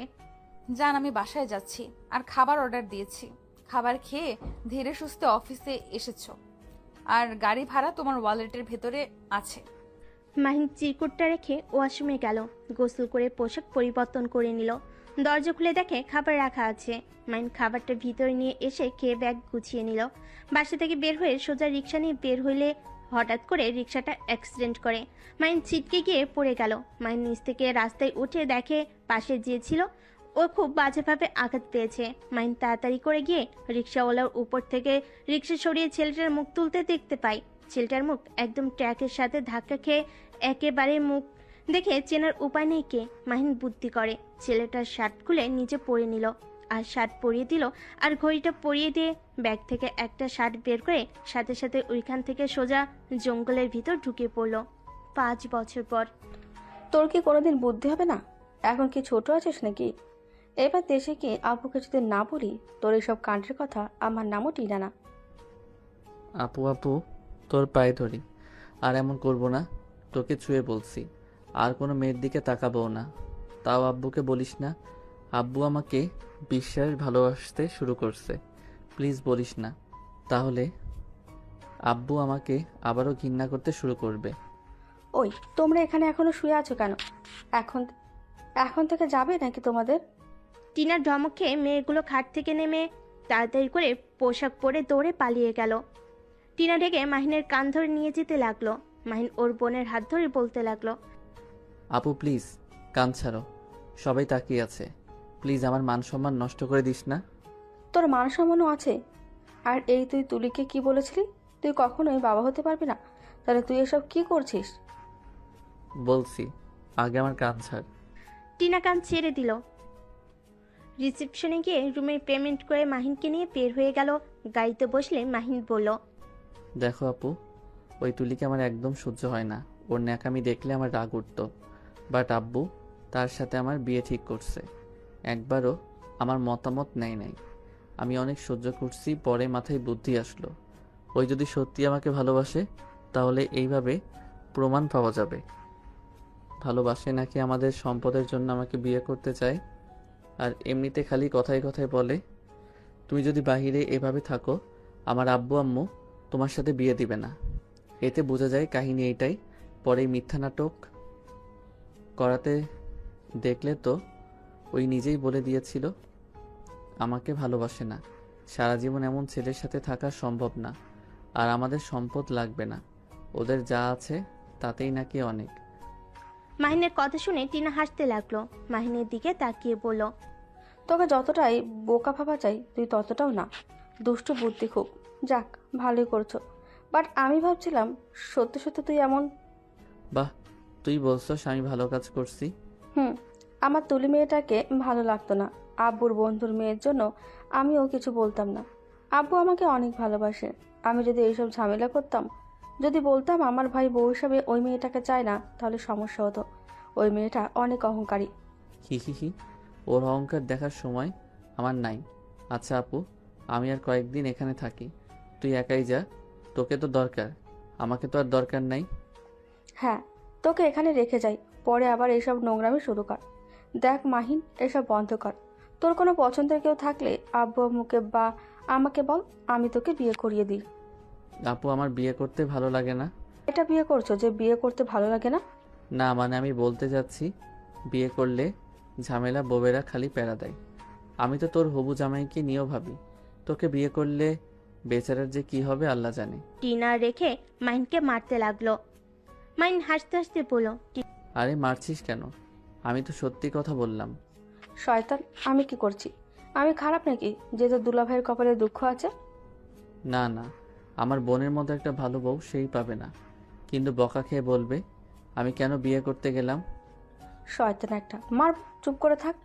জান, আমি বাসায় যাচ্ছি আর খাবার অর্ডার দিয়েছি। খাবার খেয়ে ধীরে সুস্থে অফিসে এসেছো, আর গাড়ি ভাড়া তোমার ওয়ালেটের ভেতরে আছে। মাহিন চিরকুটটা রেখে ওয়াশরুমে গেল। গোসল করে পোশাক পরিবর্তন করে নিল। দরজা খুলে দেখে খাবার রাখা আছে। মাহিন খাবারটা ভিতরে নিয়ে এসে খেয়ে ব্যাগ গুছিয়ে নিল। বাসা থেকে বের হয়ে সোজা রিক্সা নিয়ে বের হইলে হঠাৎ করে রিক্সাটা অ্যাক্সিডেন্ট করে। মাহিন ছিটকে গিয়ে পড়ে গেল। মাহিন নিচ থেকে রাস্তায় উঠে দেখে পাশে যে ছিল ও খুব বাজেভাবে আঘাত পেয়েছে। মাহিন তাড়াতাড়ি করে গিয়ে রিক্সাওয়ালার উপর থেকে রিক্সা সরিয়ে ছেলেটার মুখ তুলতে দেখতে পায়। ছেলেটার মুখ একদম ট্র্যাকের সাথে ধাক্কা খেয়ে একেবারে মুখ দেখে চেনার উপায় নেই কে। মাহিন বুদ্ধি করে ছেলেটার শার্ট খুলে নিচে পরে নিল, আর শার্ট পরিয়ে দিল, আর ঘড়িটা পরিয়ে দিয়ে ব্যাগ থেকে একটা শার্ট বের করে সাথে সাথে ওইখান থেকে সোজা জঙ্গলের ভিতর ঢুকে পড়ল। 5 বছর পর। তোর কি কোনোদিন বুদ্ধি হবে না? এখন কি ছোট আছিস নাকি? এবার দেশে কি আব্বুকে যদি না বলি তোর এইসব কাণ্ডের কথা, আমার নামও টিনা না। আপু আপু, তোর পায়ে ধরি, আর এমন করব না। তোকে ছুঁয়ে বলছি, আর কোনো মেয়ের দিকে তাকাবো না। তাও আব্বুকে বলিস না। আব্বু আমাকে বিশ্বাস ভালোবাসতে শুরু করছে। প্লিজ বলিস না, তাহলে আব্বু আমাকে আবারও ঘৃণা করতে শুরু করবে। ওই, তোমরা এখানে এখনো শুয়ে আছো কেন? এখন এখন থেকে যাবে নাকি তোমাদের? টিনার ধমক খেয়ে মেয়েগুলো খাট থেকে নেমে তাড়াতাড়ি করে পোশাক পরে দৌড়ে পালিয়ে গেল। টিনা ঢেকে মাহিনের কান ধরে নিয়ে যেতে লাগলো। মাহিন ওর বোনের হাত ধরে বলতে লাগলো, আপু প্লিজ, কান ছাড়ো, সবাই তাকিয়ে আছে। প্লিজ আমার মান সম্মান নষ্ট করে দিস না। তোর মান সম্মানও আছে? আর এই তুই তুলিকে কি বলেছিলি তুই কখনোই বাবা হতে পারবি না? তাহলে তুই এসব কি করছিস? বলছি, আগে আমার কান ছাড়। টিনা কান ছেড়ে দিল। রিসেপশনে গিয়ে রুমের পেমেন্ট করে মাহিনকে নিয়ে বের হয়ে গেল। গাড়িতে বসলে মাহিন বলল, দেখো আপু, ওই তুলিকে আমার একদম সহ্য হয় না। ওর ন্যাকামি দেখলে আমার রাগ উঠতো। বাট আব্বু তার সাথে আমার বিয়ে ঠিক করছে। একবারও আমার মতামত নেয় নাই। আমি অনেক সহ্য করছি, পরে মাথায় বুদ্ধি আসলো, ওই যদি সত্যি আমাকে ভালোবাসে তাহলে এইভাবে প্রমাণ পাওয়া যাবে। ভালোবাসে নাকি আমাদের সম্পদের জন্য আমাকে বিয়ে করতে চায়। আর এমনিতে খালি কথায় কথায় বলে, তুমি যদি বাহিরে এভাবে থাকো আমার আব্বু আম্মু তোমার সাথে বিয়ে দিবে না। এতে বোঝা যায় কাহিনী এইটাই। পরে মিথ্যা নাটক করাতে দেখলে তো ওই নিজেই বলে দিয়েছিল আমাকে ভালোবাসে না। সারা জীবন এমন ছেলের সাথে থাকা সম্ভব না। আর আমাদের সম্পদ লাগবে না, ওদের যা আছে তাতেই নাকি অনেক। মাহিনের কথা শুনে টিনা হাসতে লাগলো। মাহিনের দিকে তাকিয়ে বলল, তোকে যতটাই বোকা ভাবা চাই তুই ততটাও না। দুষ্টু বুদ্ধি খুব। যাক, ভালোই করছো। বাট আমি ভাবছিলাম সত্যি সত্যি তুই এমন। বাহ, তুই বলছস আমি ভালো কাজ করছি। আমার তুলি মেয়েটাকে ভালো লাগতো না। আব্বুর বন্ধুর মেয়ের জন্য আমিও কিছু বলতাম না। আব্বু আমাকে অনেক ভালোবাসে। আমি যদি এইসব ঝামেলা করতাম, যদি বলতাম আমার ভাই বউ হিসাবে ওই মেয়েটাকে চায় না, তাহলে সমস্যা হতো। ওই মেয়েটা অনেক অহংকারী। হি হি হি, ওর অহংকার দেখার সময় আমার নাই। আচ্ছা আপু, আমি আর কয়েকদিন এখানে থাকি, তুই একাই যা। তোকে তো দরকার, আমাকে তো আর দরকার নাই। হ্যাঁ, তোকে এখানে রেখে যাই, পরে আবার এইসব নোংরামি শুরু কর। দেখ মাহিন, এসব বন্ধ কর। তোর কোনো পছন্দের কেউ থাকলে আব্বু আম্মুকে বা আমাকে বল, আমি তোকে বিয়ে করিয়ে দিই। আপু আমার বিয়ে করতে ভালো লাগে না। এটা বিয়ে করছো যে বিয়ে করতে ভালো লাগে না? না মানে আমি বলতে যাচ্ছি, বিয়ে করলে ঝামেলা বউয়েরা খালি প্যারা দেয়। আমি তো তোর হবু জামাইকে নিয়েও ভাবি, তোকে বিয়ে করলে বেচারার যে কি হবে আল্লাহ জানে। টিনা রেখে মাহিনকে মারতে লাগলো। মাহিন হাসতে হাসতে বলল, আরে মারছিস কেন? আমি তো সত্যি কথা বললাম। শয়তান, আমি কি করছি? আমি খারাপ নাকি যে তোর দুলাভাইয়ের কপালে দুঃখ আছে? না না, আমার বোনের মতো একটা ভালো বউ সেই পাবে না, কিন্তু বকা খেয়ে বলবে আমি কেন বিয়ে করতে গেলাম। শয়তান একটা, মার, চুপ করে থাক।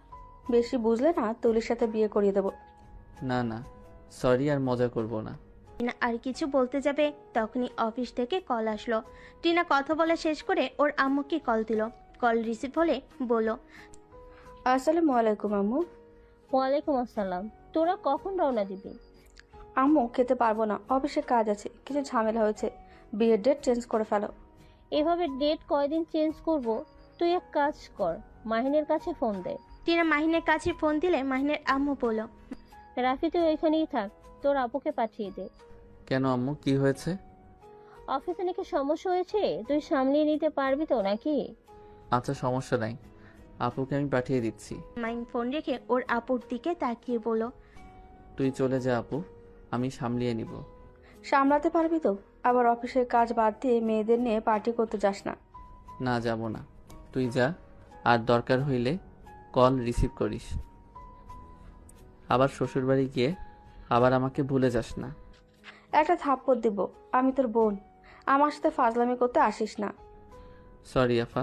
বেশি বুঝলে না তুলির সাথে বিয়ে করিয়ে দেবো। না না, সরি, আর মজা করব না। টিনা আর কিছু বলতে যাবে তখনই অফিস থেকে কল আসলো। টিনা কথা বলা শেষ করে ওর আম্মুকে কল দিল। কল রিসিভ হলে বলল, আসসালামু আলাইকুম আম্মু। ওয়ালাইকুম আসসালাম। তোরা কখন রওনা দিবি? আম্মু, খেতে পারবো না, অফিসে কাজ আছে, কিছু ঝামেলা হয়েছে, বিয়ের ডেট চেঞ্জ করে ফেলো। এভাবে ডেট কয়দিন চেঞ্জ করব? তুই এক কাজ কর, মাহিনের কাছে ফোন দে। টিনা মাহিনের কাছে ফোন দিলে মাহিনের আম্মু বলল, রাফি তুই ওইখানেই থাক, তোর আপুকে পাঠিয়ে দে। কেন আম্মু, কি হয়েছে? অফিসে নাকি সমস্যা হয়েছে, তুই সামলিয়ে নিতে পারবি তো নাকি? আচ্ছা সমস্যা নাই, আপুকে আমি পাঠিয়ে দিচ্ছি। মাহিন ফোন রেখে ওর আপুর দিকে তাকিয়ে বলল, তুই চলে যা আপু, আমি সামলিয়ে নিব। সামলাতে পারবি তো? আবার অফিসের কাজ বাদ দিয়ে মেয়েদের নিয়ে পার্টি করতে যাস না। না যাব না, তুই যা। আর দরকার হইলে কল রিসিভ করিস। আবার শ্বশুরবাড়ি গিয়ে আবার আমাকে ভুলে যাস না। একটা থাপ্পড় দিব, আমি তোর বোন, আমার সাথে ফাজলামি করতে আসিস না। সরি আফা।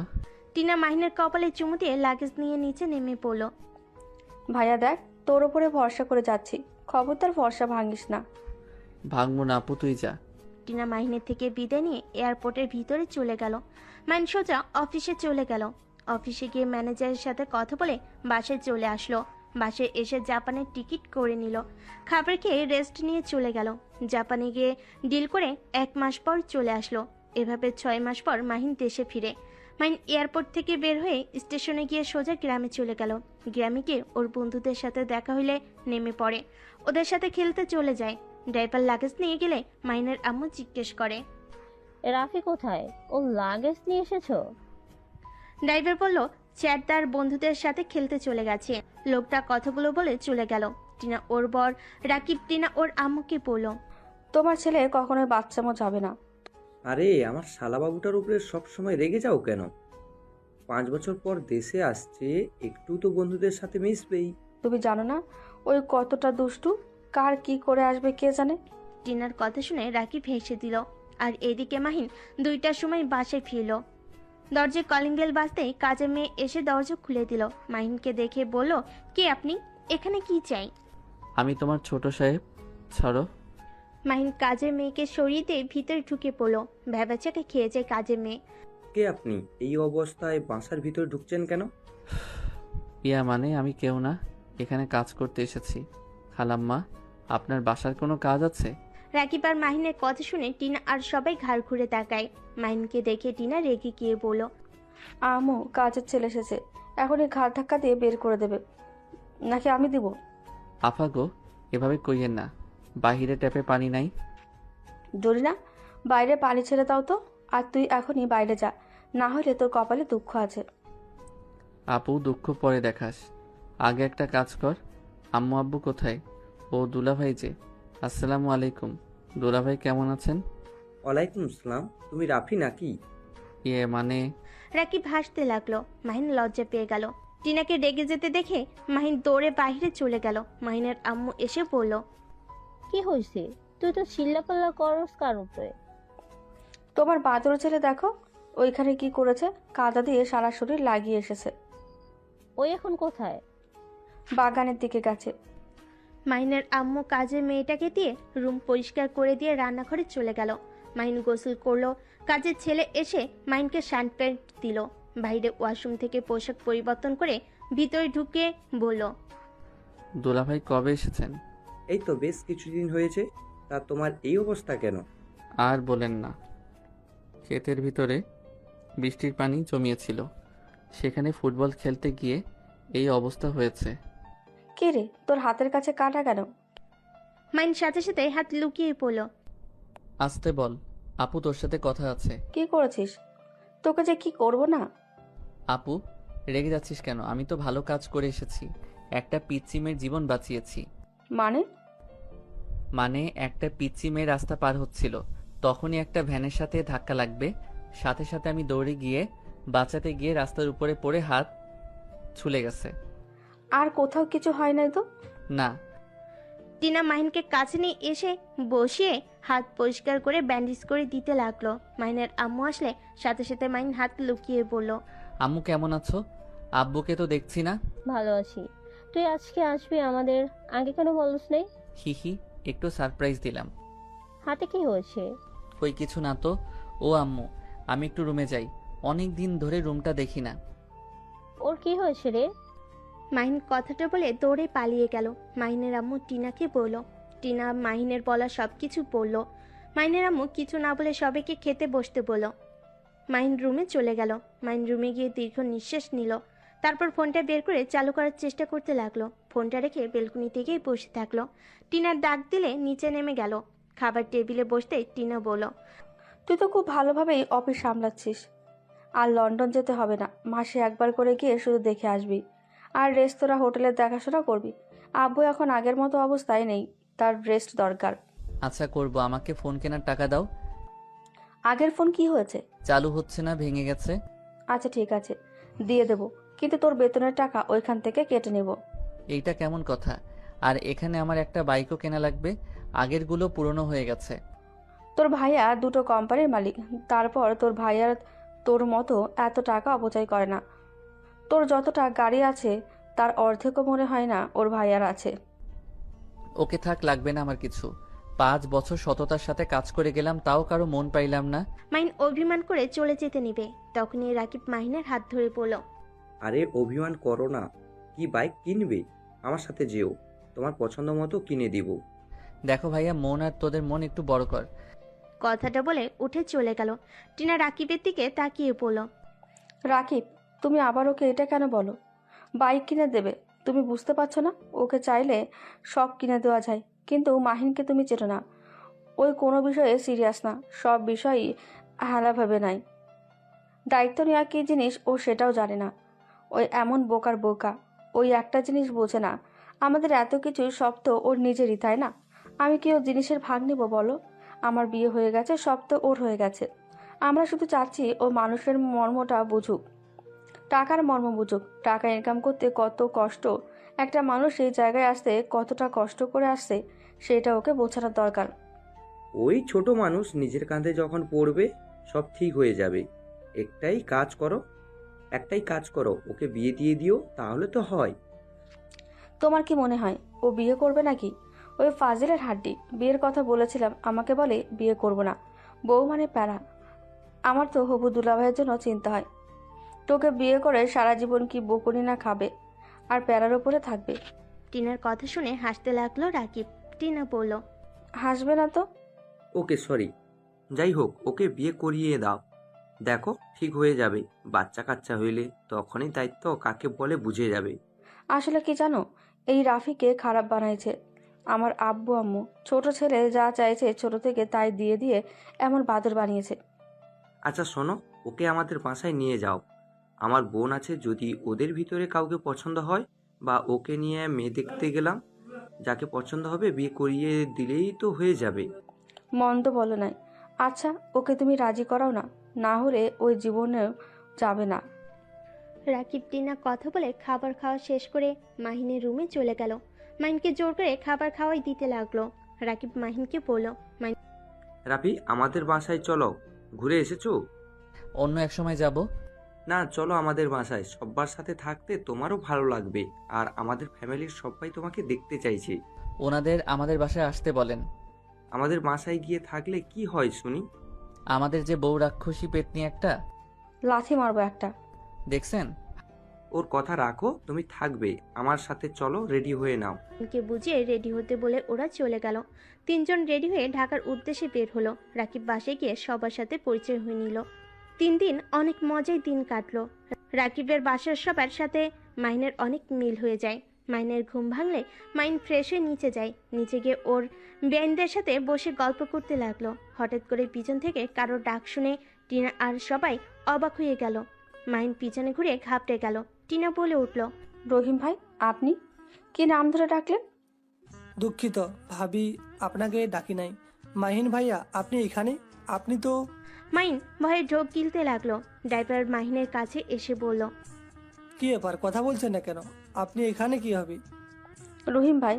টিনা মাহিনের কপালে চুমু দিয়ে লাগেজ নিয়ে নিচে নেমে পড়ল। ভাইয়া দেখ, তোর ওপরে ভরসা করে যাচ্ছি, খবরদার ভরসা ভাঙিস না। ভাঙবো না আপু, তুই যা। টিনা মাহিনের থেকে বিদায় নিয়ে এয়ারপোর্টের ভিতরে চলে গেল। মাহিন সোজা অফিসে চলে গেল। অফিসে গিয়ে ম্যানেজারের সাথে কথা বলে বাসায় চলে আসলো। বাসায় এসে জাপানের টিকিট করে নিল। খাবার খেয়ে রেস্ট নিয়ে চলে গেল। জাপানে গিয়ে ডিল করে 1 মাস পর চলে আসলো। এভাবে 6 মাস পর মাহিন দেশে ফিরে। মাহিন এয়ারপোর্ট থেকে বের হয়ে স্টেশনে গিয়ে সোজা গ্রামে চলে গেল। গ্রামে গিয়ে ওর বন্ধুদের সাথে দেখা হইলে নেমে পড়ে, ওদের সাথে খেলতে চলে যায়। ড্রাইভার লাগেজ নিয়ে গেলে মাহিনের আম্মু জিজ্ঞেস করে, রাফি কোথায়? ও লাগেজ নিয়ে এসেছো? ড্রাইভার বলল চ্যাট তার বন্ধুদের সাথে খেলতে চলে গেছে। লোকটা কথাগুলো বলে চলে গেল। টিনা ওর বর রাকিব টিনা ওর আম্মুকে বলল, তোমার ছেলে কখনোই বাচ্চামো যাবে না। আরে আমার শালাবাবুটার উপরে সব সময় রেগে যাও কেন? 5 বছর পর দেশে আসছে, একটু তো বন্ধুদের সাথে মিশবেই। তুমি জানো না ওই কতটা দুষ্টু, কার কি করে আসবে কে জানে। টিনার কথা শুনে রাকিব হেসে দিল। আর এদিকে মাহিন 2টার সময় বাসায় ফিরল। দরজায় কলিং বেল বাজতেই কাজের মেয়ে এসে দরজা খুলে দিল। মাহিনকে দেখে বলল, কে আপনি? এখানে কি চাই? আমি তোমার ছোট সাহেব। ছাড়ো। মাহিন কাজের মেয়েকে সরিয়ে দিয়ে ভিতরে ঢুকে পড়লো। ভ্যাবাচাকে খেয়ে যায় কাজের মেয়ে। কে আপনি? এই অবস্থায় বাসার ভিতরে ঢুকছেন কেন? ইয়া মানে আমি কেউ না, এখানে কাজ করতে এসেছি। খালাম্মা, আপনার বাসার কোনো কাজ আছে? রাকিব আর মাহিনের কথা শুনে টিনা আর সবাই ঘাড় ঘুরে তাকায়। মাহিনকে দেখে টিনা রেগে গিয়ে বলল, আমু, কাজের ছেলে এসেছে, এখনই ঘাড় ধাক্কা দিয়ে বের করে দেবে, নাকি আমি দিব? আফা গো, এভাবে কইয়েন না, বাহিরে ট্যাপে পানি নাই। জরি না, বাইরে পানি ছেড়ে দাও তো। আর তুই এখনই বাইরে যা, না হলে তোর কপালে দুঃখ আছে। আপু, দুঃখ পরে দেখাস, আগে একটা কাজ কর। আম্মু আব্বু কোথায়? ও দুলাভাই যে। আসসালামু আলাইকুম। দুলাভাই কেমন আছেন? ওয়ালাইকুম সালাম। তুমি রাফি নাকি? ইয়ে মানে রাকিব হাসতে লাগলো। মাহিন লজ্জা পেয়ে গেল। টিনাকে রেগে যেতে দেখে মাহিন দৌড়ে বাইরে চলে গেল। মাহিনের আম্মু এসে বলল, কি হয়েছে? তুই তো চিল্লাপাল্লা করস কার উপরে? তোমার বাদর ছেলে দেখো ওইখানে কি করেছে, কাদা দিয়ে সারা শরীর লাগিয়ে এসেছে। ওই এখন কোথায়? বাগানের দিকে গেছে। মাহিনের আম্মু কাজের মেয়েটাকে দিয়ে রুম পরিষ্কার করে দিয়ে রান্নাঘরে চলে গেল। মাহিন গোসল করলো। কাজের ছেলে এসে মাহিনকে শার্ট প্যান্ট দিল। বাইরে ওয়াশরুম থেকে পোশাক পরিবর্তন করে ভিতরে ঢুকে বলল, দুলাভাই কবে এসেছেন? এই তো বেশ কিছুদিন হয়েছে। তা তোমার এই অবস্থা কেন? আর বলেন না, ক্ষেতের ভিতরে বৃষ্টির পানি জমিয়েছিল, সেখানে ফুটবল খেলতে গিয়ে এই অবস্থা হয়েছে। কে রে, তোর হাতের কাছে কাটা কেন? মাহিন সাথে সাথে হাত লুকিয়ে পড়ল। আসতে বল, আপু তোর সাথে কথা আছে। কি করেছিস? তোকে যে কি করব না। আপু, রেগে যাচ্ছিস কেন? আমি তো ভালো কাজ করে এসেছি, একটা পিচ্চি মেয়ের জীবন বাঁচিয়েছি। মানে একটা পিচ্চি মেয়ে রাস্তা পার হচ্ছিল, তখনই একটা ভ্যানের সাথে ধাক্কা লাগবে, সাথে সাথে আমি দৌড়ে গিয়ে বাঁচাতে গিয়ে রাস্তার উপরে পড়ে হাত ছুলে গেছে। আর কোথাও কিছু হয় নাই তো? না। টিনা মাহিনকে কাছে নিয়ে এসে বসিয়ে হাত পরিষ্কার করে ব্যান্ডেজ করে দিতে লাগলো। মাহিনের আম্মু আসলে সাথে সাথে মাহিন হাত লুকিয়ে বলল, আম্মু কেমন আছো? আব্বুকে তো দেখছি না। ভালো আছি। তুই আজকে আসবি আমাদের, আগে কেন বলস নেই? হি, একটু সারপ্রাইজ দিলাম। হাতে কি হয়েছে? কই কিছু না তো। ও আম্মু, আমি একটু রুমে যাই, অনেক দিন ধরে রুমটা দেখি না। ওর কি হয়েছে রে? মাহিন কথাটা বলে দৌড়ে পালিয়ে গেল। মাহিনের আম্মু টিনাকে বলল। টিনা মাহিনের বলা সবকিছু বলল। মাহিনের আম্মু কিছু না বলে সবাইকে খেতে বসতে বলল। মাহিন রুমে চলে গেল। মাহিন রুমে গিয়ে দীর্ঘ নিঃশ্বাস নিল। তারপর ফোনটা বের করে চালু করার চেষ্টা করতে লাগলো। ফোনটা রেখে বেলকুনিতে গিয়ে বসে থাকলো। টিনার ডাক দিলে নিচে নেমে গেল। খাবার টেবিলে বসতে টিনা বলল, তুই তো খুব ভালোভাবেই অফিস সামলাচ্ছিস। আর লন্ডন যেতে হবে না, মাসে একবার করে গিয়ে শুধু দেখে আসবি, আর রেস্তোরাঁ হোটেলের দেখাশোনা করবি। আব্বু এখন আগের মতো অবস্থায় নেই, তার রেস্ট দরকার। আচ্ছা করব, আমাকে ফোন কেনার টাকা দাও। আগের ফোন কি হয়েছে? চালু হচ্ছে না, ভেঙে গেছে। আচ্ছা ঠিক আছে, দিয়ে দেবো, কিন্তু তোর বেতনের টাকা ওইখান থেকে কেটে নেব। এইটা কেমন কথা? আর এখানে আমার একটা বাইকও কেনা লাগবে, আগেরগুলো পুরনো হয়ে গেছে। তোর ভাইয়া দুটো কোম্পানির মালিক, তারপর তোর ভাইয়ার তোর মতো এত টাকা অপচয় করে না। তোর যতটা গাড়ি আছে তার অর্ধেকও মনে হয় না ওর ভাইয়ার আছে। ওকে থাক, লাগবে না আমার কিছু। 5 বছর সততার সাথে কাজ করে গেলাম, তাও কারো মন পাইলাম না। মাহিন অভিমান করে চলে যেতে নিবে, তখনই রাকিব মাহিনের হাত ধরে বলল, আরে অভিমান করো না। কি বাইক কিনবে? আমার সাথে যেও, তোমার পছন্দ মতো কিনে দিব। দেখো ভাইয়া, মন আর তোদের মন একটু বড় কর। কথাটা বলে উঠে চলে গেল। টিনা রাকিবের দিকে তাকিয়ে বলল, রাকিব, তুমি আবার ওকে এটা কেন বলো? বাইক কিনে দেবে, তুমি বুঝতে পারছো না? ওকে চাইলে সব কিনে দেওয়া যায়, কিন্তু মাহিনকে তুমি চেনো না, ওই কোনো বিষয়ে সিরিয়াস না, সব বিষয়ই হালাভাবে নাই। দায়িত্ব নেওয়া কী জিনিস ও সেটাও জানে না। ওই এমন বোকার বোকা, ওই একটা জিনিস বোঝে না, আমাদের এত কিছু সব তো ওর নিজেরই, তাই না? আমি কি ওর জিনিসের ভাগ নেব বলো? আমার বিয়ে হয়ে গেছে, সব তো ওর হয়ে গেছে। আমরা শুধু চাচ্ছি ও মানুষের মর্মটা বুঝুক, টাকার মর্ম বুঝুক। টাকা ইনকাম করতে কত কষ্ট, একটা মানুষ এই জায়গায় আসতে কতটা কষ্ট করে আসছে, সেটা ওকে বোঝানোর দরকার। ওই ছোট মানুষ নিজের কাঁধে যখন পড়বে সব ঠিক হয়ে যাবে। একটাই কাজ করো, ওকে বিয়ে দিয়ে দিও, তাহলে তো হয়। তোমার কি মনে হয় ও বিয়ে করবে নাকি? ওই ফাজিলের হাড্ডি। বিয়ের কথা বলেছিলাম, আমাকে বলে বিয়ে করব না। বউ মানে প্যারা। আমার তো হবু দুলাভাইয়ের জন্য চিন্তা হয়। তোকে বিয়ে করে সারা জীবন কি বকুনি না খাবে আর প্যারার উপরে থাকবে। টিনার কথা শুনে হাসতে লাগলো রাকিব। টিনা বলল, হাসবে না তো? ওকে সরি, যাই হোক ওকে বিয়ে করিয়ে দাও। দেখো ঠিক হয়ে যাবে, বাচ্চা কাচ্চা হইলে তখনই দায়িত্ব কাকে বলে বুঝে যাবে। আসলে কি জানো, এই রাফিকে খারাপ বানাইছে আমার আব্বু আম্মু। ছোট ছেলে যা চাইছে ছোট থেকে তাই দিয়ে দিয়ে এমন বাদর বানিয়েছে। আচ্ছা শোনো, ওকে আমাদের বাসায় নিয়ে যাও। আমার বোন আছে, যদি ওদের ভিতরে কাউকে পছন্দ হয় বা ওকে নিয়ে মেয়ে দেখতে গেলাম, যাকে পছন্দ হবে বিয়ে করিয়ে দিলেই তো হয়ে যাবে। মন্দ বলো নাই। আচ্ছা ওকে তুমি রাজি করাও না, না হলে ওই জীবনেও যাবে না। রাকিব টিনা কথা বলে খাবার খাওয়া শেষ করে মাহিনের রুমে চলে গেল। মাহিনকে জোর করে খাবার খাওয়াই দিতে লাগলো। রাকিব মাহিনকে বলল, রাফি আমাদের বাসায় চলো, ঘুরে এসেছো? অন্য এক সময় যাব। না চলো আমাদের বাসায়, সব্বার সাথে থাকতে তোমারও ভালো লাগবে, আর আমাদের ফ্যামিলির সবাই তোমাকে দেখতে চাইছে। ওনাদের আমাদের বাসায় আসতে বলেন। আমাদের বাসায় গিয়ে থাকলে কি হয় শুনি? আমাদের যে বউ রাক্ষসী পেতনি একটা, লাথি মারবো একটা। দেখছেন? ওর কথা রাখো, তুমি থাকবে আমার সাথে, চলো রেডি হয়ে নাও। মাহিনকে বুঝিয়ে রেডি হতে বলে ওরা চলে গেল। তিনজন রেডি হয়ে ঢাকার উদ্দেশ্যে বের হলো। রাকিব বাসায় গিয়ে সবার সাথে পরিচয় হয়ে নিল। 3 দিন অনেক মজায় দিন কাটলো। রাকিবের বাসার সবার সাথে মাহিনের অনেক মিল হয়ে যায়। মাহিনের ঘুম ভাঙলে মাহিন ফ্রেশ হয়ে নিচে যায়। নিচে গিয়ে ওর বেআইনদের সাথে বসে গল্প করতে লাগলো। হঠাৎ করে পিছন থেকে কারোর ডাক শুনে টিনা আর সবাই অবাক হয়ে গেল। মাহিন পিছনে ঘুরে ঘাবড়ে গেল। টিনা বলে উঠল, রহিম ভাই, আপনি কি নাম ধরে ডাকলেন? দুঃখিত ভাবি, আপনাকে ডাকি নাই। মাহিন ভাইয়া, আপনি এখানে? আপনি তো... মাহিন ভয়ে ঢোক গিলতে লাগলো। ড্রাইভার মাহিনের কাছে এসে বলল, কি ব্যাপার, কথা বলছেন না কেন? আপনি এখানে কি হবে? রহিম ভাই,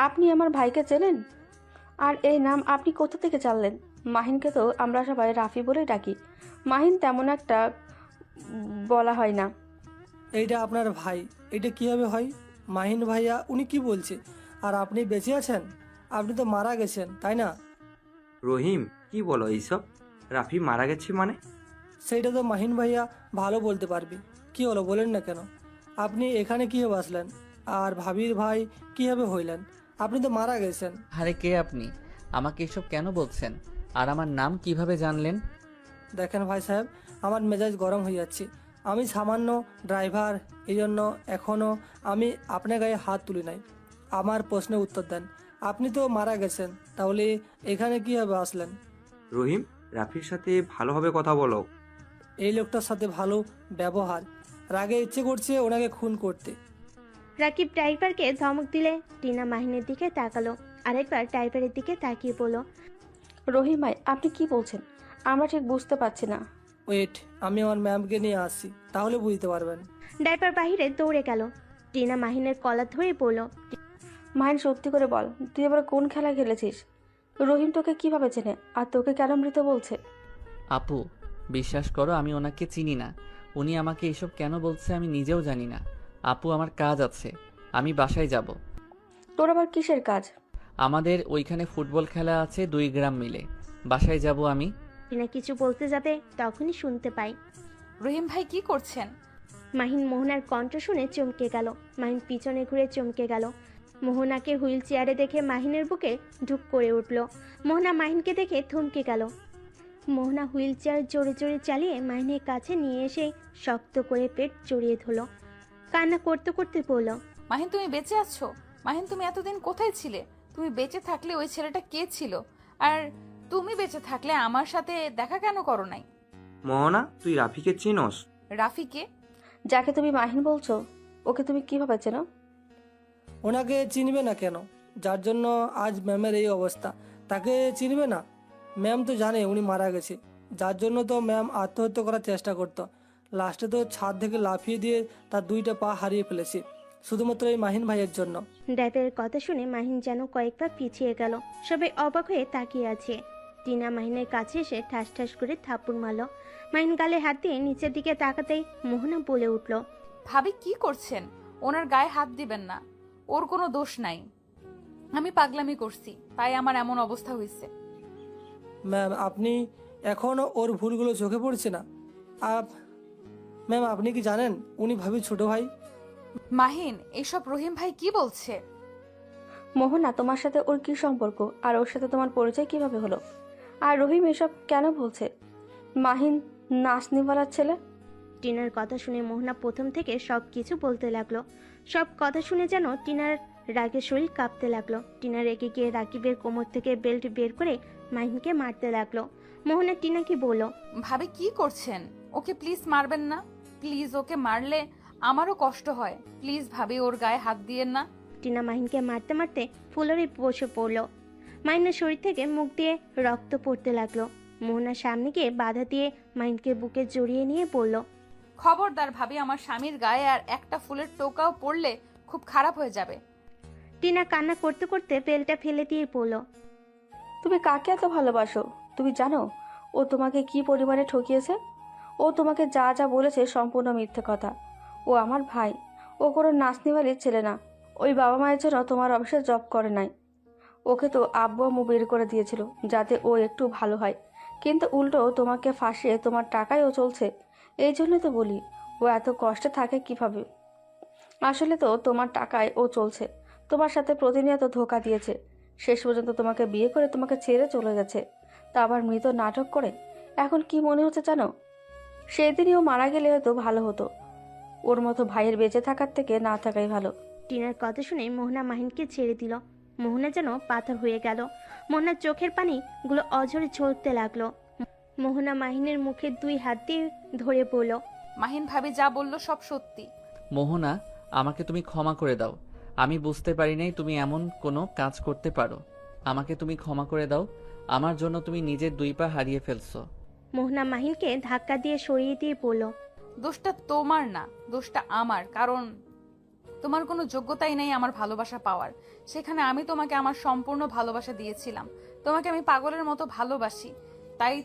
আপনি আমার ভাইকে চেনেন? আর এই নাম আপনি কোথা থেকে জানলেন? মাহিনকে তো আমরা সবাই রাফি বলে ডাকি। মাহিন তেমন একটা বলা হয় না। এইটা আপনার ভাই, এটা কিভাবে হয়? মাহিন ভাইয়া উনি কি বলছে? আর আপনি বেঁচে আছেন? আপনি তো মারা গেছেন, তাই না? রহিম কি বলো এইসব? রাফি মারা গেছে মানে? সেইটা তো মাহিন ভাইয়া ভালো বলতে পারবে। কি হলো বলেন না কেন? আপনি এখানে কীভাবে আসলেন? আর ভাবির ভাই কীভাবে হইলেন? আপনি তো মারা গেছেন। আরে কে আপনি? আমাকে এসব কেন বলছেন? আর আমার নাম কিভাবে জানলেন? দেখেন ভাই সাহেব, আমার মেজাজ গরম হয়ে যাচ্ছে। আমি সামান্য ড্রাইভার, এই জন্য এখনও আমি আপনার গায়ে হাত তুলি নাই। আমার প্রশ্নের উত্তর দেন। আপনি তো মারা গেছেন, তাহলে এখানে কীভাবে আসলেন? রহিম, রাফির সাথে ভালোভাবে কথা বলো। এই লোকটার সাথে ভালো ব্যবহার, রাগে ইচ্ছে করছে ওনাকে খুন করতে। রাকিব ড্রাইভারকে ধমক দিলে টিনা মাহিনের দিকে তাকালো। আরেকবার ড্রাইভারের দিকে তাকিয়ে বলল, রহিম ভাই, আপনি কি বলছেন? আমরা ঠিক বুঝতে পারছি না। ওয়েট, আমি আমার ম্যামকে নিয়ে আসছি, তাহলে বুঝতে পারবেন। ড্রাইভার বাহিরে দৌড়ে গেল। টিনা মাহিনের কলার ধরে বলল, মাহিন সত্যি করে বল, তুই এবার কোন খেলা খেলেছিস? রহিম তোকে কিভাবে চেনে আর তোকে কেন মৃত বলছে? আপু, বিশ্বাস করো আমি ওনাকে চিনি না। উনি আমাকে এসব কেন বলছে আমি নিজেও জানি না। আপু, আমার কাজ আছে, আমি বাসায় যাব। তোর আবার কিসের কাজ? আমাদের ওইখানে ফুটবল খেলা আছে 2 গ্রাম মিলে, বাসায় যাব আমি। টিনা কিছু বলতে যাবে তখনই শুনতে পাই, রহিম ভাই কি করছেন? মাহিন মোহনার কণ্ঠ শুনে চমকে গেল। মাহিন পিছনে ঘুরে চমকে গেল। মোহনাকে হুইল চেয়ারে দেখে মাহিনের বুকে ঢুক করে উঠল। মোহনা মাহিনকে দেখে থমকে গেল। মোহনা হুইল চেয়ার জোরে জোরে চালিয়ে মাহিনের কাছে নিয়ে এসে শক্ত করে পেট জড়িয়ে ধরল। কান্না করতে করতে বলল, মাহিন তুমি বেঁচে আছো? মাহিন তুমি এতদিন কোথায় ছিলে? তুমি বেঁচে থাকলে ওই ছেলেটা কে ছিল? আর তুমি বেঁচে থাকলে আমার সাথে দেখা কেন করো নাই? মোহনা, তুই রাফিকে চিনোস? রাফিকে? যাকে তুমি মাহিন বলছো, ওকে তুমি কিভাবে চেনো? ওনাকে চিনবে না কেন? যার জন্য আজ ম্যামের এই অবস্থা, তাকে চিনবে না? ম্যাম তো জানে উনি মারা গেছে, যার জন্য তো ম্যাম আত্মহত্যা করার চেষ্টা করতো। লাস্টে তো ছাদ থেকে লাফিয়ে দিয়ে তার 2টা পা হারিয়ে ফেলেছে, শুধুমাত্র এই মাহিন ভাইয়ের জন্য। ড্রাইভারের কথা শুনে মাহিন যেন কয়েকবার পিছিয়ে গেল। সবাই অবাক হয়ে তাকিয়ে আছে। টিনা মাহিনের কাছে এসে ঠাস ঠাস করে থাপ্পড় মারল। মাহিন গালে হাত দিয়ে নিচের দিকে তাকাতেই মোহনা বলে উঠল, ভাবি কি করছেন? ওনার গায়ে হাত দিবেন না। ওর কোনো দোষ নাই, আমি পাগলামি করছি, তাই আমার এমন অবস্থা হয়েছে। ম্যাম আপনি এখনও ওর ভুলগুলো চোখে পড়ছে না? ম্যাম আপনি কি জানেন উনি ভাবি ছোট ভাই? মাহিন, এসব রহিম ভাই কি বলছে? মোহনা, তোমার সাথে ওর কি সম্পর্ক আর ওর সাথে তোমার পরিচয় কিভাবে হলো? আর রহিম এসব কেন বলছে? মাহিন নাচনিওয়ালার ছেলে। টিনার কথা শুনে মোহনা প্রথম থেকে সব কিছু বলতে লাগলো। সব কথা শুনে যেন টিনার রাগে শরীর কাঁপতে লাগলো। টিনা রেগে গিয়ে রাকিবের কোমর থেকে বেল্ট বের করে মাহিনকে মারতে লাগলো। মোহনা টিনাকে বলল, ভাবি কি করছেন? ওকে প্লিজ মারবেন না, প্লিজ। ওকে মারলে আমারও কষ্ট হয়, প্লিজ ভাবি ওর গায়ে হাত দিয়েন না। টিনা মাহিনকে মারতে মারতে ফুলরে বসে পড়ল। মাহিনের শরীর থেকে মুখ দিয়ে রক্ত পড়তে লাগলো। মোহনার সামনে গিয়ে বাধা দিয়ে মাহিনকে বুকে জড়িয়ে নিয়ে বলল, খবরদার ভাবি, আমার স্বামীর গায়ে আর একটা ফুলের টোকাও পড়লে খুব খারাপ হয়ে যাবে। টিনা কান্না করতে করতে বেলটা ফেলে দিয়ে বলল, তুমি কাকে এত ভালোবাসো? তুমি জানো ও তোমাকে কি পরিমাণে ঠকিয়েছে? ও তোমাকে যা যা বলেছে সম্পূর্ণ মিথ্যে কথা। ও আমার ভাই, ও কোনো নাচনিওয়ালির ছেলে না। ওই বাবা মায়ের জন্য তোমার অফিসে জব করে নাই। ওকে তো আব্বু আম্মু বের করে দিয়েছিল যাতে ও একটু ভালো হয়, কিন্তু উল্টো তোমাকে ফাঁসিয়ে তোমার টাকায় ও চলছে। এই জন্যই তো বলি ও এত কষ্টে থাকে কিভাবে। আসলে তো তোমার টাকায় ও চলছে, তোমার সাথে প্রতিনিয়ত ধোঁকা দিয়েছে, শেষ পর্যন্ত তোমাকে বিয়ে করে তোমাকে ছেড়ে চলে গেছে, তা আবার মৃত নাটক করে। এখন কি মনে হচ্ছে জানো? সেদিনই ও মারা গেলে হয়তো ভালো হতো। ওর মতো ভাইয়ের বেঁচে থাকার থেকে না থাকাই ভালো। টিনার কথা শুনে মোহনা মাহিনকে ছেড়ে দিল। মোহনা যেন পাথর হয়ে গেল। মোহনার চোখের পানিগুলো অঝরে ঝরতে লাগলো। মোহনা মাহিনের মুখে 2 হাত দিয়ে ধরে বলল, মাহিন ভাবি যা বললো সব সত্যি। মোহনা, আমাকে তুমি ক্ষমা করে দাও। আমি বুঝতে পারি নাই তুমি এমন কোনো কাজ করতে পারো। আমাকে তুমি ক্ষমা করে দাও। আমার জন্য তুমি নিজের 2 পা হারিয়ে ফেলছো। মোহনা মাহিনকে ধাক্কা দিয়ে সরিয়ে দিয়ে বলল, দোষটা তোমার না, দোষটা আমার, কারণ তোমার কোনো যোগ্যতাই নেই আমার ভালোবাসা পাওয়ার। সেখানে আমি তোমাকে আমার সম্পূর্ণ ভালোবাসা দিয়েছিলাম, তোমাকে আমি পাগলের মতো ভালোবাসি, তাই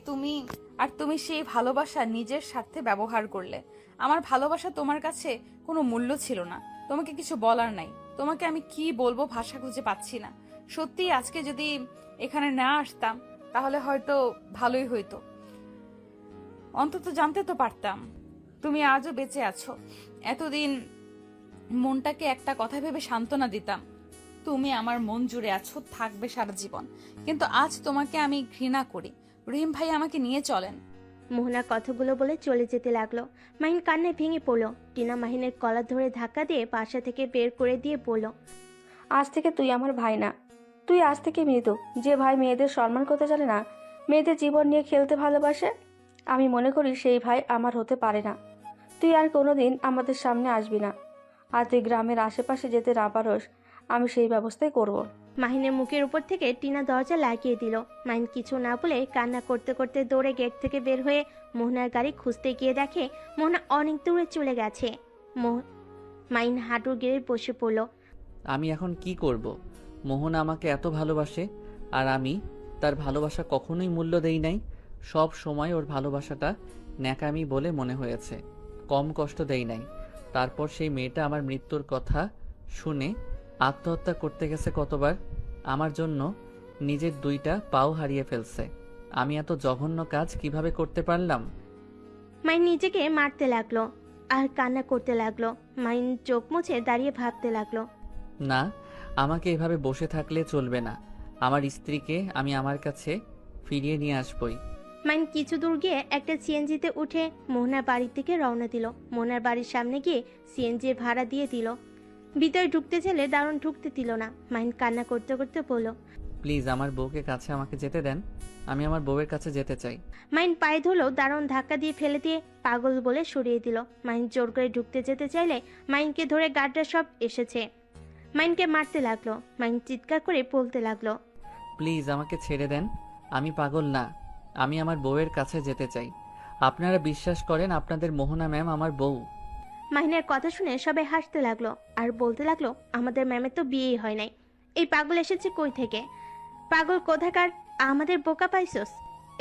তুমি সেই ভালোবাসা নিজের স্বার্থে ব্যবহার করলে। আমার ভালোবাসা তোমার কাছে কোনো মূল্য ছিল না, তোমাকে কিছু বলার নাই। তোমাকে আমি কি বলবো ভাষা খুঁজে পাচ্ছি না। সত্যি আজকে যদি এখানে না আসতাম তাহলে হয়তো ভালোই হইতো, অন্তত জানতে তো পারতাম তুমি আজও বেঁচে আছো। এতদিন মনটাকে একটা কথা ভেবে সান্ত্বনা দিতাম, তুমি আমার মন জুড়ে আছো, থাকবে সারা জীবন। কিন্তু আজ তোমাকে আমি ঘৃণা করি। রহিম ভাই আমাকে নিয়ে চলেন। মোহনা কথাগুলো বলে চলে যেতে লাগলো। মাহিন কান্নায় ভেঙে পড়ল। টিনা মাহিনের কলার ধরে ধাক্কা দিয়ে বাসা থেকে বের করে দিয়ে বলল, আজ থেকে তুই আমার ভাই না, তুই আজ থেকে মৃত। যে ভাই মেয়েদের সম্মান করতে জানে না, মেয়েদের জীবন নিয়ে খেলতে ভালোবাসে, আমি মনে করি সেই ভাই আমার হতে পারে না। তুই আর কোনোদিন আমাদের সামনে আসবি না। আর তুই গ্রামের আশেপাশে যেতে না পারস, আমি সেই ব্যবস্থাই করব। মাহিনের মুখের উপর থেকে টিনা দরজা লাগিয়ে দিল। মাহিন কিছু না বলে কান্না করতে করতে দৌড়ে গেট থেকে বের হয়ে মোহনার গাড়ি খুঁজতে গিয়ে দেখে মোহনা অনেক দূরে চলে গেছে। মাহিন হাঁটু গেড়ে বসে পড়ল। আমি এখন কি করব? মোহন আমাকে এত ভালোবাসে আর আমি তার ভালোবাসা কখনোই মূল্য দেই নাই। সব সময় ওর ভালোবাসাটা ন্যাকামি বলে মনে হয়েছে, কম কষ্ট দেই নাই। তারপর সেই মেয়েটা আমার মৃত্যুর কথা শুনে আত্মহত্যা করতে গেছে কতবার। আমার জন্য নিজের 2টা পাও হারিয়ে ফেলছে। আমি এত জঘন্য কাজ কিভাবে করতে পারলাম? মাহিন নিজেকে মারতে লাগলো আর কান্না করতে লাগলো। মাহিন চোখ মুছে দাঁড়িয়ে ভাবতে লাগলো, না, আমাকে এভাবে বসে থাকলে চলবে না। আমার স্ত্রীকে আমি আমার কাছে ফিরিয়ে নিয়ে আসবই। মাহিন কিছু দূর গিয়ে একটা সিএনজিতে উঠে মোহনার বাড়ির দিকে রওনা দিল। মোহনার বাড়ির সামনে গিয়ে সিএনজি ভাড়া দিয়ে দিল। ভিতরে ঢুকতে চাইলে দারুণ ঢুকতে দিল না। মাহিন কান্না করতে করতে বলল, প্লিজ আমার বউকে কাছে আমাকে যেতে দেন, আমি আমার বউয়ের কাছে যেতে চাই। মাহিন পায়ে ধরলো, দারুণ ধাক্কা দিয়ে ফেলে দিয়ে পাগল বলে সরিয়ে দিল। মাহিন জোর করে ঢুকতে যেতে চাইলে মাহিনকে ধরে গার্ডরা সব এসেছে। মাহিনকে মারতে লাগলো। মাহিন চিৎকার করে বলতে লাগলো, প্লিজ আমাকে ছেড়ে দেন, আমি পাগল না, আমি আমার বউয়ের কাছে যেতে চাই। আপনারা বিশ্বাস করেন আপনাদের মোহনা ম্যাম আমার বউ। মাহিনের কথা শুনে সবাই হাসতে লাগলো আর বলতে লাগলো, আমাদের ম্যামের তো বিয়েই হয় নাই, এই পাগল এসেছে কই থেকে? পাগল কোথাকার, আমাদের বোকা পাইছস?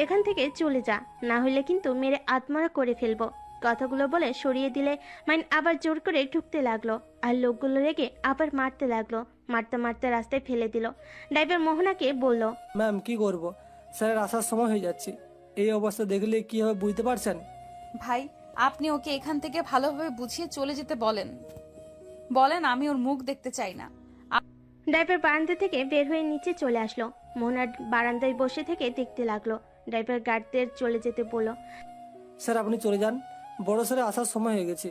এখান থেকে চলে যা, না হলে কিন্তু মেরে আত্মরা করে ফেলবো। কথাগুলো বলে সরিয়ে দিলে মাইন আবার জোর করে ঢুকতে লাগলো, আর লোকগুলো রেগে আবার মারতে লাগলো। মারতে মারতে রাস্তায় ফেলে দিল। ড্রাইভার মোহনাকে বলল, ম্যাম কি করব, স্যারের আসার সময় হয়ে যাচ্ছে। এই অবস্থা দেখলে কি হবে বুঝতে পারছেন? ভাই আপনি ওকে এখান থেকে ভালোভাবে বুঝিয়ে চলে যেতে বলেন। আমি ওর মুখ দেখতে চাই না। ড্রাইভার বারান্দা থেকে বের হয়ে নিচে চলে আসলো। মোহনা বারান্দায় বসে থেকে দেখতে লাগলো। ড্রাইভার গার্ডদের চলে যেতে বলল। স্যার আপনি চলে যান, বড় স্যারের আসার সময় হয়ে গেছে।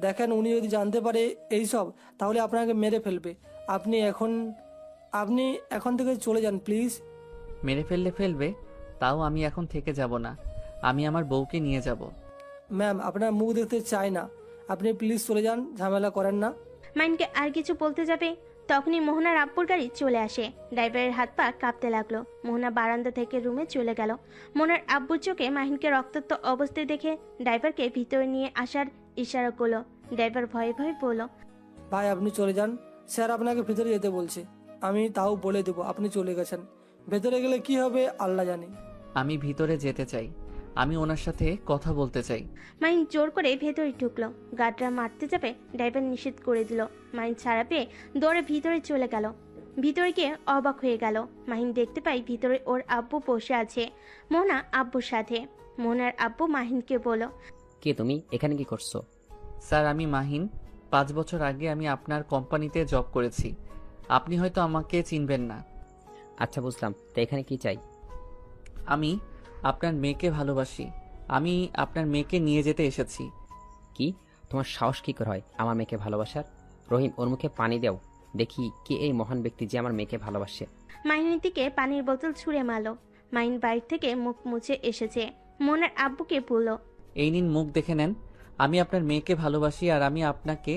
দেখেন উনি যদি জানতে পারে এইসব তাহলে আপনাকে মেরে ফেলবে। আপনি এখন থেকে চলে যান প্লিজ। মেরে ফেলবে, তাও আমি এখন থেকে যাব না। আমি আমার বউকে নিয়ে যাব। ম্যাম আপনার মুখ দেখতে চাই না, আপনি প্লিজ চলে যান, ঝামেলা করেন না। মাইনকে আর কিছু বলতে যাবে তখনই মোহনার আব্বুর গাড়ি চলে আসে। ড্রাইভারের হাত পা কাঁপতে লাগলো। মোহনা বারান্দা থেকে রুমে চলে গেল। মোহনার আব্বুর চোখে মাহিনকে রক্তাক্ত অবস্থায় দেখে ড্রাইভারকে ভিতরে নিয়ে আসার ইশারা করলো। ড্রাইভার ভয়ে ভয়ে বলল, ভাই আপনি চলে যান, স্যার আপনাকে ভিতরে যেতে বলছে। আমি তাও বলে দেবো আপনি চলে গেছেন। ভেতরে গেলে কি হবে আল্লাহ জানে। আমি ভিতরে যেতে চাই, আমি ওনার সাথে কথা বলতে চাই। মাইন জোর করে ভেতরে ঢুকলো। গার্ডরা মারতে যাবে, ড্রাইভার নিষেধ করে দিল। মাইন ছাড়া পেয়ে দৌড়ে ভিতরে চলে গেল। ভিতরে গিয়ে অবাক হয়ে গেল। মাহিন দেখতে পাই ভিতরে ওর আব্বু বসে আছে মোহনা আব্বুর সাথে। মোহনার আব্বু মাহিনকে বলল, কে তুমি? এখানে কি করছো? স্যার আমি মাহিন। 5 বছর আগে আমি আপনার কোম্পানিতে জব করেছি। আপনি হয়তো আমাকে চিনবেন না। আচ্ছা বুঝলাম, তো এখানে কি চাই? আমি আপনার মেয়েকে ভালোবাসি। আমি আপনার মেয়েকে নিয়ে যেতে এসেছি। কি? তোমার সাহস কি করে হয় আমার মেয়েকে ভালোবাসার? রহিম, ওর মুখে পানি দাও, দেখি কে এই মহান ব্যক্তি যে আমার মেয়েকে ভালোবাসে। মাহিনের দিকে পানির বোতল ছুঁড়ে মারল। মাহিন বাইরে থেকে মুখ মুছে এসেছে। মোহনার আব্বুকে বলল, এই নিন, মুখ দেখে নেন। আমি আপনার মেয়েকে ভালোবাসি আর আমি আপনাকে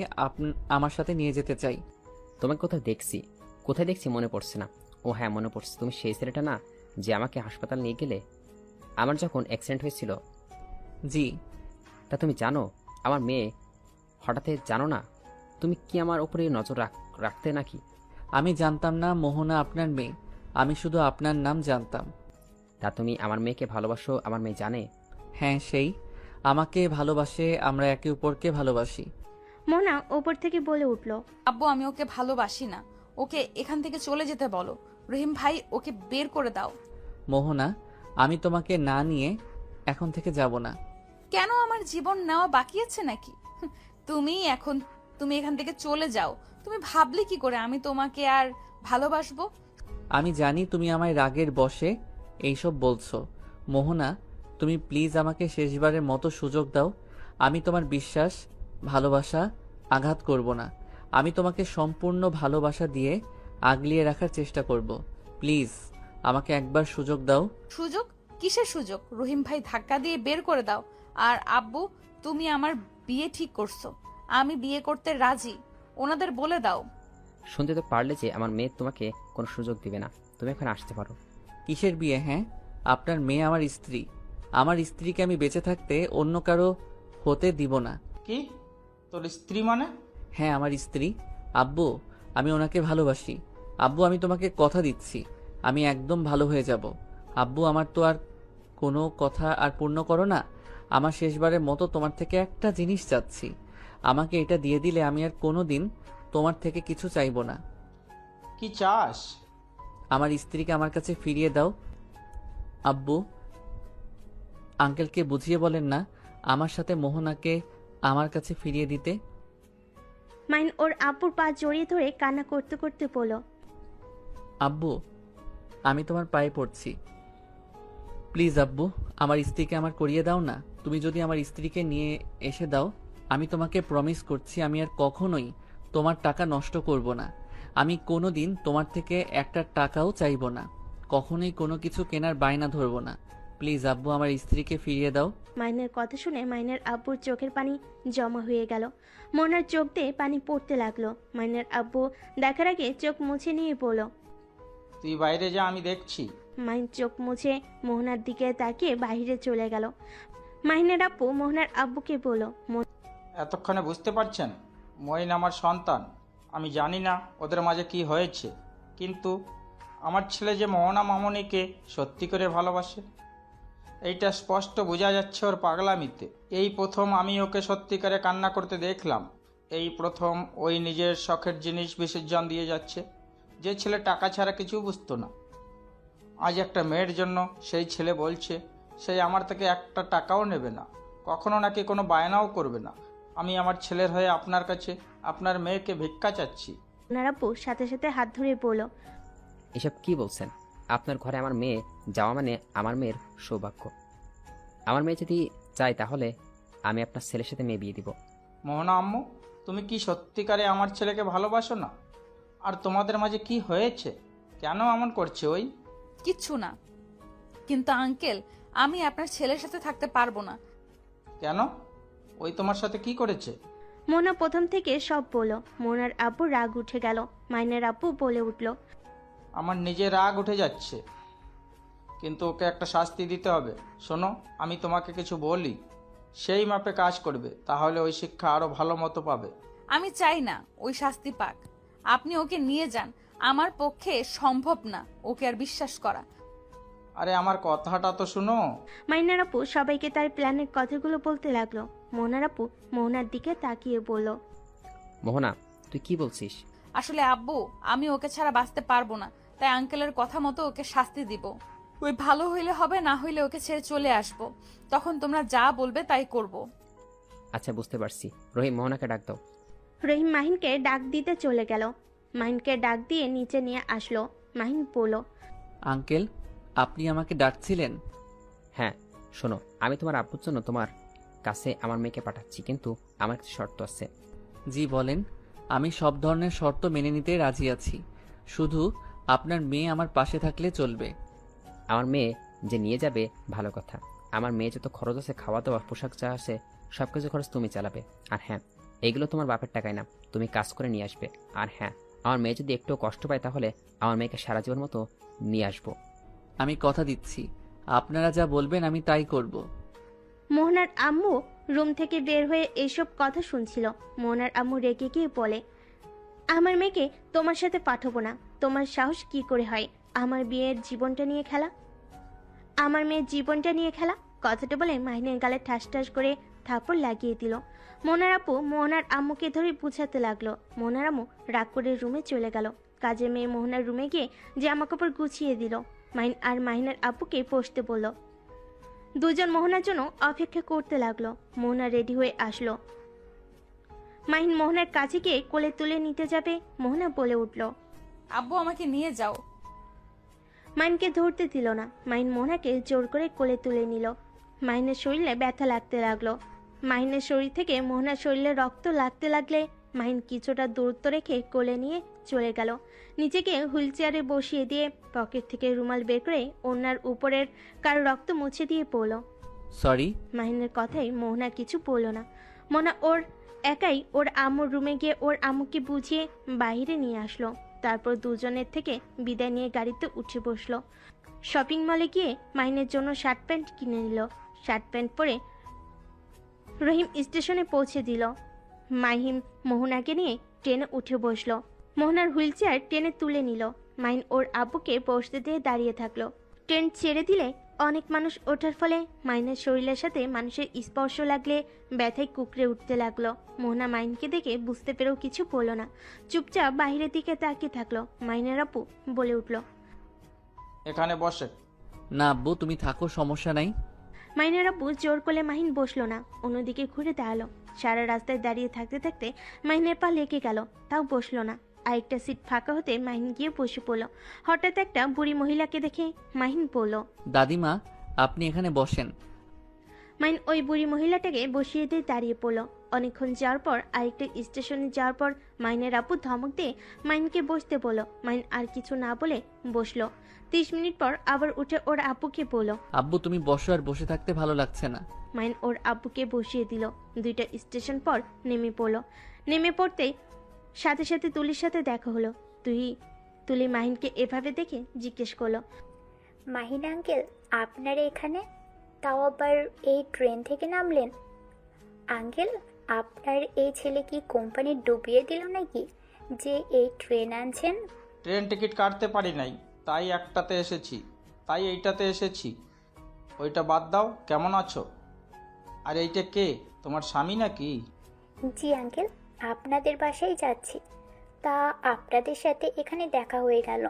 আমার সাথে নিয়ে যেতে চাই। তোমাকে কোথায় দেখছি মনে পড়ছে না। ও হ্যাঁ, মনে পড়ছে, তুমি সেই ছেলেটা না যে আমাকে হাসপাতাল নিয়ে গেলে আমার যখন অ্যাক্সিডেন্ট হয়েছিল। জি। তা তুমি জানো আমার মেয়ে হঠাৎ জানো না? তুমি কি আমার উপরে নজর রাখতে নাকি? আমি জানতাম না মোহনা আপনার মেয়ে, আমি শুধু আপনার নাম জানতাম। তা তুমি আমার মেয়েকে ভালোবাসো? আমার মেয়ে জানে? হ্যাঁ, সেই আমাকে ভালোবাসে, আমরা একে অপরকে ভালোবাসি। মোহনা ওপর থেকে বলে উঠল, আব্বু আমি ওকে ভালোবাসি না, ওকে এখান থেকে চলে যেতে বলো। রহিম ভাই ওকে বের করে দাও। মোহনা, আমি তোমাকে না নিয়ে এখন থেকে যাব না। কেন, আমার জীবন নেওয়া বাকি আছে নাকি? তুমি এখান থেকে চলে যাও। তুমি ভাবলে কি করে আমি তোমাকে আর ভালোবাসবো? আমি জানি তুমি আমায় রাগের বশে এইসব বলছো। মোহনা, তুমি প্লিজ আমাকে শেষবারের মতো সুযোগ দাও। আমি তোমার বিশ্বাস, ভালোবাসা আঘাত করব না। আমি তোমাকে সম্পূর্ণ ভালোবাসা দিয়ে আগলিয়ে রাখার চেষ্টা করব। প্লিজ আমাকে একবার সুযোগ দাও। সুযোগ? কিসের সুযোগ? রহিম ভাই ধাক্কা দিয়ে বের করে দাও। আর আব্বু, তুমি আমার বিয়ে ঠিক করছো, আমি বিয়ে করতে রাজি, ওনাদের বলে দাও। শুনতে তো পারলে যে আমার মেয়ে তোমাকে কোনো সুযোগ দিবে না। তুমি এখন আসতে পারো। কিসের বিয়ে? হ্যাঁ, আপনার মেয়ে আমার স্ত্রী। আমার স্ত্রীকে আমি বেঁচে থাকতে অন্য কারো হতে দিব না। কি? তোর স্ত্রী মানে? হ্যাঁ, আমার স্ত্রী। আব্বু, আমি ওনাকে ভালোবাসি। আব্বু, আমি তোমাকে কথা দিচ্ছি আমি একদম ভালো হয়ে যাব। আব্বু, আমার তো আর কোনো কথা আর পূর্ণ করো না। আমার শেষবারের মতো তোমার থেকে একটা জিনিস চাচ্ছি। আমাকে এটা দিয়ে দিলে আমি আর কোনো দিন তোমার থেকে কিছু চাইবো না। কি চাস? আমার স্ত্রীকে আমার কাছে ফিরিয়ে দাও। আব্বু, আঙ্কেলকে বুঝিয়ে বলেন না আমার সাথে মোহনাকে আমার কাছে ফিরিয়ে দিতে। মাইন ওর আব্বুর পা জড়িয়ে ধরে কান্না করতে করতে বলল, আব্বু, আমি তোমার পায়ে পড়ছি, প্লিজ আব্বু, আমার স্ত্রীকে আমার করিয়ে দাও না। তুমি যদি আমার স্ত্রীকে নিয়ে এসে দাও, আমি তোমাকে প্রমিস করছি আমি আর কখনোই তোমার টাকা নষ্ট করব না। আমি কোনো দিন তোমার থেকে একটা টাকাও চাইবো না। কখনোই কোনো কিছু কেনার বায়না ধরবো না। প্লিজ আব্বু, আমার স্ত্রীকে ফিরিয়ে দাও। মাইনের কথা শুনে মাইনের আব্বুর চোখের পানি জমা হয়ে গেল। মোহনার চোখ দিয়ে পানি পড়তে লাগলো। মাইনের আব্বু দেখার আগে চোখ মুছে নিয়ে বলল, তুই বাইরে যা, আমি দেখছি। মাইন চোখ মুছে মোহনার দিকে তাকিয়ে বাইরে চলে গেল। মাহিনের আব্বু মোহনার আব্বুকে বলল, এতক্ষণে বুঝতে পারছেন মইন আমার সন্তান। আমি জানি না ওদের মাঝে কি হয়েছে, কিন্তু আমার ছেলে যে মোহনা মামনিকে সত্যি করে ভালোবাসে। এইটা স্পষ্ট বোঝা যাচ্ছে ওর পাগলামিতে। এই প্রথম আমি ওকে সত্যিকারে কান্না করতে দেখলাম। এই প্রথম ওই নিজের শখের জিনিস বিসর্জন দিয়ে যাচ্ছে। যে ছেলে টাকা ছাড়া কিছু বুঝতো না, আজ একটা মেয়ের জন্য সেই ছেলে বলছে সেই আমার থেকে একটা টাকাও নেবে না, কখনো নাকি কোনো বায়নাও করবে না। আমি আমার ছেলের হয়ে আপনার কাছে আপনার মেয়েকে ভিক্ষা চাচ্ছি। মোহনার আব্বু সাথে সাথে হাত ধরে বলল, এসব কি বলছেন? আপনার ঘরে আমার মেয়ে যাওয়া মানে আমার মেয়ের সৌভাগ্য। আমার মেয়ে যদি চায় তাহলে আমি আপনার ছেলের সাথে মেয়ে বিয়ে দিব। মোহনা আম্মু, তুমি কি সত্যিকারে আমার ছেলেকে ভালোবাসো না? আর তোমাদের মাঝে কি হয়েছে? কেন এমন করছে ওই? কিচ্ছু না, কিন্তু আঙ্কেল আমি আপনার ছেলের সাথে থাকতে পারবো না। কেন? ওই তোমার সাথে কি করেছে? মোহনা প্রথম থেকে সব বলল। মোহনার আব্বু রাগ উঠে গেল। মাইনের আব্বু বলে উঠল, আমার নিজের রাগ উঠে যাচ্ছে, কিন্তু ওকে একটা শাস্তি দিতে হবে। শোনো, আমি তোমাকে কিছু বলি, সেই মাপে কাজ করবে, তাহলে ওই শিক্ষা আরো ভালো মতো পাবে। আমি চাই না ওই শাস্তি পাক, আপনি ওকে নিয়ে যান। আমার পক্ষে সম্ভব না ওকে আর বিশ্বাস করা। আরে আমার কথাটা তো শুনো। মাইনার আপু সবাইকে তার প্ল্যানের কথাগুলো বলতে লাগলো। মোহনার আপু মোহনার দিকে তাকিয়ে বলল, মোহনা, তুই কি বলছিস? আসলে আব্বু আমি ওকে ছাড়া বাঁচতে পারবো না, তাই আঙ্কেলের কথা মতো ওকে শাস্তি দিব। ওই ভালো হইলে হবে, না হইলে ওকে ছেড়ে চলে আসবো। তখন তোমরা যা বলবে তাই করব। আচ্ছা, বুঝতে পারছি। রহিম, মোহনাকে ডাক দাও। রহিম মাহিনকে ডাক দিতে চলে গেল। মাহিনকে ডাক দিয়ে নিচে নিয়ে আসলো। মাহিন বলল, আঙ্কেল, আপনি আমাকে ডাকছিলেন? হ্যাঁ, শোনো, আমি তোমার আব্বুর জন্য তোমার কাছে আমার মেয়েকে পাঠাচ্ছি, কিন্তু আমার কিছু শর্ত আছে। জি বলেন। আমি সব ধরনের শর্ত মেনে নিতে রাজি আছি, শুধু আপনার মেয়ে আমার পাশে থাকলে চলবে। আমার মেয়ে যে নিয়ে যাবে ভালো কথা। আমার মেয়ে যত খরচ আছে, খাওয়া দাওয়া, পোশাক যা আছে, সবকিছু খরচ তুমি চালাবে। আর হ্যাঁ, এগুলো তোমার বাপের টাকায় না, তুমি কাজ করে নিয়ে আসবে। আর হ্যাঁ, আমার মেয়ে যদি একটু কষ্ট পায় তাহলে আমার মেয়েকে সারা জীবন মতো নিয়ে আসবো। আমি কথা দিচ্ছি, আপনারা যা বলবেন আমি তাই করব। মোহনার আম্মু রুম থেকে বের হয়ে এসব কথা শুনছিল। মোহনার আম্মু রেগে গিয়ে বলে, আমার মেয়েকে তোমার সাথে পাঠাবো না। তোমার সাহস কি করে হয় আমার বিয়ের জীবনটা নিয়ে খেলা? আমার মেয়ের জীবনটা নিয়ে খেলা? কথাটা বলে মাহিনের গালে ঠাস ঠাস করে থাপড় লাগিয়ে দিল। মোহনার আপু মোহনার আম্মুকে ধরে বুঝাতে লাগলো। মোহনার আম্মু রাগ করে রুমে চলে গেল। কাজের মেয়ে মোহনার রুমে গিয়ে জামা কাপড় গুছিয়ে দিল। মাহিন আর মাহিনের আব্বুকে বসতে বলল। দুজন মোহনার জন্য অপেক্ষা করতে লাগলো। মোহনা রেডি হয়ে আসলো। মাহিন মোহনার কাছে গিয়ে কোলে তুলে নিতে যাবে, মোহনা বলে উঠল, আব্বু আমাকে নিয়ে যাও। মাইনকে ধরতে দিল না। মাইন মোহনাকে জোর করে কোলে তুলে নিল। মাহিনের শরীরে ব্যথা লাগতে লাগলো। মাহিনের শরীর থেকে মোহনার শরীরে রক্ত লাগতে লাগলে মাহিন কিছুটা দূরত্ব রেখে কোলে নিয়ে চলে গেল। নিজেকে হুইল চেয়ারে বসিয়ে দিয়ে পকেট থেকে রুমাল বের করে ওনার উপরের কার রক্ত মুছে দিয়ে পড়ল। সরি। মাহিনের কথাই মোহনা কিছু বলল না। মোহনা ওর একাই ওর আম্মুর রুমে গিয়ে ওর আম্মুকে বুঝিয়ে বাইরে নিয়ে আসলো। তারপর দুজনের থেকে বিদায় নিয়ে গাড়িতে উঠে বসলো। শপিং মলে গিয়ে মাহিনের জন্য শার্ট প্যান্ট কিনে নিল। শার্ট প্যান্ট পরে রহিম স্টেশনে পৌঁছে দিল। মাহিম মোহনাকে নিয়ে ট্রেনে উঠে বসলো। মোহনার হুইল চেয়ার ট্রেনে তুলে নিল। মাহিন ওর আব্বুকে বসতে দিয়ে দাঁড়িয়ে থাকলো। ট্রেন ছেড়ে দিলে অনেক মানুষ ওঠার ফলে মাহিনের শরীরের সাথে মানুষের স্পর্শ লাগলে ব্যথায় কুকড়ে উঠতে লাগলো। মোহনা মাহিনকে দেখে বুঝতে পেরেও কিছু বলল না, চুপচাপ বাইরের দিকে তাকিয়ে থাকলো। মাহিনের আব্বু বলে উঠল, এখানে বসে। না আব্বু, তুমি থাকো, সমস্যা নাই। মাহিনের আব্বু জোর করলে মাহিন বসলো না, অন্যদিকে ঘুরে দাঁড়ালো। সারা রাস্তায় দাঁড়িয়ে থাকতে থাকতে মাহিনের পা লেগে গেল, তাও বসলো না। আরেকটা সিট ফাঁকা হতে মাহিন গিয়ে বসে পড়ল। হঠাৎ একটা বুড়ি মহিলাকে দেখে মাহিন বলল, দাদিমা, আপনি এখানে বসেন। মাহিন ওই বুড়ি মহিলাটাকে বসিয়ে দিয়ে দাঁড়িয়ে পড়ল। অনেকক্ষণ যাওয়ার পর আরেকটা স্টেশনে যাওয়ার পর মাহিনের আপু ধমক দিয়ে মাহিনকে বসতে বলল। মাহিন আর কিছু না বলে বসলো। 30 মিনিট পর আবার উঠে ওর আব্বুকে বলল, আব্বু তুমি বসো, আর বসে থাকতে ভালো লাগছে না। মাহিন ওর আব্বুকে বসিয়ে দিল। 2টা স্টেশন পর নেমে পড়ল। নেমে পড়তেই সাথে সাথে তুলির সাথে দেখা হলো। তুলি মাহিনকে এভাবে দেখে জিজ্ঞেস করলো, মাহিন আঙ্কেল আপনারা এখানে, তাও আবার এই ট্রেন থেকে নামলেন? আঙ্কেল আপনার এই ছেলে কি কোম্পানি ডুবিয়ে দিল নাকি যে এই ট্রেন আনছেন? ট্রেন টিকিট কাটতে পারি নাই, তাই এইটাতে এসেছি। ওইটা বাদ দাও, কেমন আছো? আর এইটা কে, তোমার স্বামী নাকি? জি আঙ্কেল, আপনাদের বাসায় যাচ্ছি। তা আপনাদের সাথে এখানে দেখা হয়ে গেল,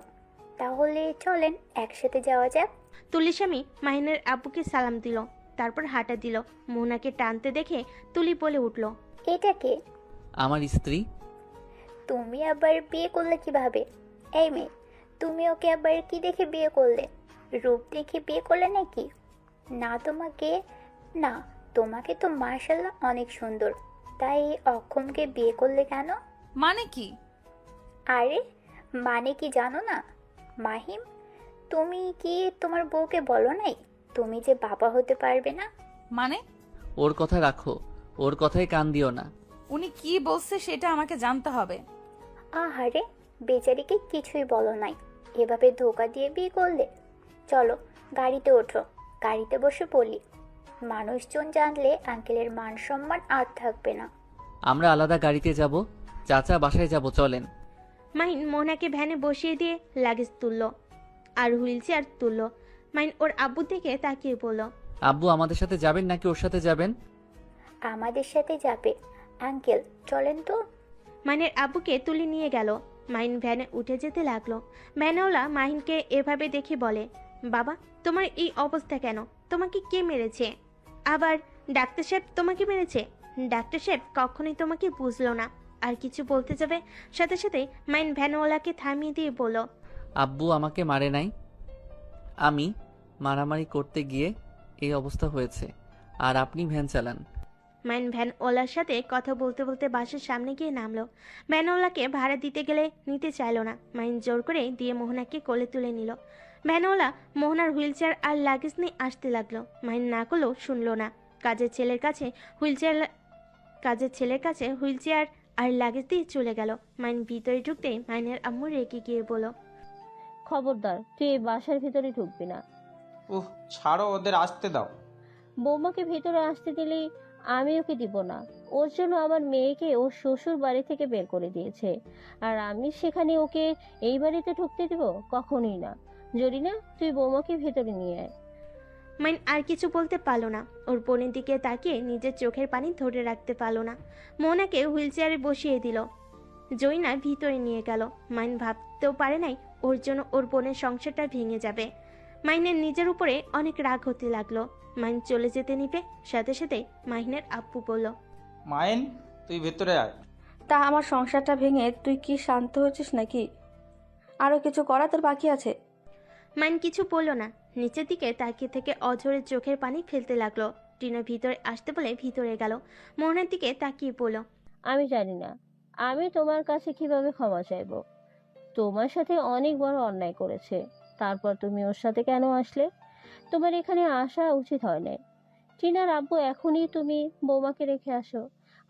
তাহলে চলেন একসাথে যাওয়া যাক। তুলির স্বামী মাহিনের আব্বুকে সালাম দিল, তারপর হাঁটা দিল। মোহনাকে টানতে দেখে তুলি বলে উঠল, এটা কে? আমার স্ত্রী। তুমি আবার বিয়ে করলে কিভাবে? এই মেয়ে, তুমি ওকে আবার কি দেখে বিয়ে করলে? রূপ দেখে বিয়ে করলে নাকি? না তোমাকে, না তোমাকে তো মাশাআল্লাহ অনেক সুন্দর, তাই অক্ষমকে বিয়ে করলে কেন? মানে কি? আরে মানে কি জানো না? মাহিম, তুমি কি তোমার বউকে বলো নাই তুমি যে বাবা হতে পারবে না? মানে ওর কথা রাখো, ওর কথায় কান দিও না। উনি কি বলছে সেটা আমাকে জানতে হবে। আহারে, বেচারিকে কিছুই বলো নাই, এভাবে ধোকা দিয়ে বিয়ে করলে? চলো গাড়িতে ওঠো, গাড়িতে বসে বলি। মানুষজন জানলে আঙ্কেলের মান সম্মান আর থাকবে না। আমরা আলাদা গাড়িতে যাব, চাচা বাসায় যাব, চলেন। মাহিন মোহনাকে ভ্যানে বসিয়ে দিয়ে লাগেজ তুলল আর হুইল চেয়ার তুলল। মাহিন ওর আব্বু থেকে তাকিয়ে বলল, আব্বু আমাদের সাথে যাবেন নাকি ওর সাথে যাবেন? আমাদের সাথে যাবে আঙ্কেল, চলেন তো। মাহিনের আব্বুকে তুলে নিয়ে গেল। মাহিন ভ্যানে উঠে যেতে লাগলো। ভ্যানওয়ালা মাহিনকে এভাবে দেখে বলে, বাবা তোমার এই অবস্থা কেন? তোমাকে কে মেরেছে? আবার ডাক্তার সাহেব তোমাকে মেরেছে? ডাক্তার সাহেব কখনোই তোমাকে বুঝলো না। আর কিছু বলতে যাবে, সাথে সাথে মাহিন ভ্যানওয়ালাকে থামিয়ে দিয়ে বলল, আব্বু আমাকে মারে নাই, আমি মারামারি করতে গিয়ে এই অবস্থা হয়েছে, আর আপনি ভ্যান চালান। মাইন ভ্যানওয়ালার সাথে কথা বলতে বলতে বাসার সামনে গিয়ে নামলো। ভ্যানওয়ালাকে ভাড়া দিতে গেলে নিতে চাইলো না। মাইন জোর করে দিয়ে মোহনাকে কোলে তুলে নিল। ভ্যানওয়ালা মোহনার হুইল চেয়ার আর লাগেজ নিয়ে আসতে লাগলো। মাইন না করলেও শুনলো না। কাজের ছেলের কাছে হুইল চেয়ার আর লাগেজ দিয়ে চলে গেল। মাইন ভিতরে ঢুকতেই মাইনের আম্মু রেগে গিয়ে বলল, খবরদার, তুই এই বাসার ভিতরে ঢুকবি না। ছাড়ো, ওদের আসতে দাও। বৌমাকে ভিতরে আসতে দিলে আমি ওকে দিব না। ওর জন্য আমার মেয়েকে ওর শ্বশুর বাড়ি থেকে বের করে দিয়েছে, আর আমি সেখানে ওকে এই বাড়িতে ঢুকতে দিব? কখনোই না। জরিনা, তুই বৌমাকে ভেতরে নিয়ে আয়। মাইন আর কিছু বলতে পারলো না। ওর বোনের দিকে তাকিয়ে নিজের চোখের পানি ধরে রাখতে পারলো না। মোহনাকে হুইল চেয়ারে বসিয়ে দিল। জয়না ভিতরে নিয়ে গেল। মাইন ভাবতেও পারে নাই ওর জন্য ওর বোনের সংসারটা ভেঙে যাবে। মাইনের নিজের উপরে অনেক রাগ হতে লাগলো। মাইন চলে যেতে নিবে, সাথে সাথে মাহিনের আব্বু বলল, মায়েন, তুই ভেতরে আয়। তা আমার সংসারটা ভেঙে তুই কি শান্ত হয়েছিস নাকি? আরও কিছু করা তোর বাকি আছে? মাইন কিছু বলল না। নিচের দিকে তাকিয়ে থেকে অঝরে চোখের পানি ফেলতে লাগলো। টিনা ভিতরে আসতে বলে ভিতরে গেল। মোহনার দিকে তাকিয়ে বলল, আমি জানি না আমি তোমার কাছে কিভাবে ক্ষমা চাইব। তোমার সাথে অনেক বড় অন্যায় করেছে, তারপর তুমি ওর সাথে কেন আসলে? তোমার এখানে আসা উচিত হয় না। টিনার আব্বু, এখনই তুমি বৌমাকে রেখে আসো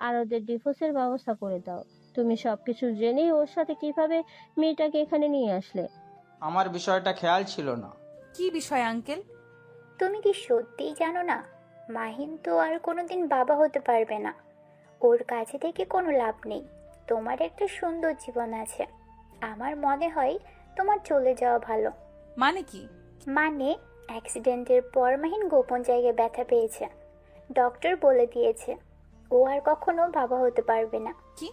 আর ওদের ডিভোর্সের ব্যবস্থা করে দাও। তুমি সবকিছু জেনেই ওর সাথে কিভাবে মেয়েটাকে এখানে নিয়ে আসলে? আমার বিষয়টা খেয়াল ছিল না। কি বিষয় আঙ্কেল? তুমি কি সত্যিই জানো না? মাহিন তো আর কোনোদিন বাবা হতে পারবে না। ওর কাছে থেকে কোনো লাভ নেই। তোমার একটা সুন্দর জীবন আছে। আমার মনে হয় তোমার চলে যাওয়া ভালো। মানে কি? মানে অ্যাক্সিডেন্টের পর মাহিন গোপন জায়গায় ব্যথা পেয়েছে। ডক্টর বলে দিয়েছে ও আর কখনো বাবা হতে পারবে না। কি?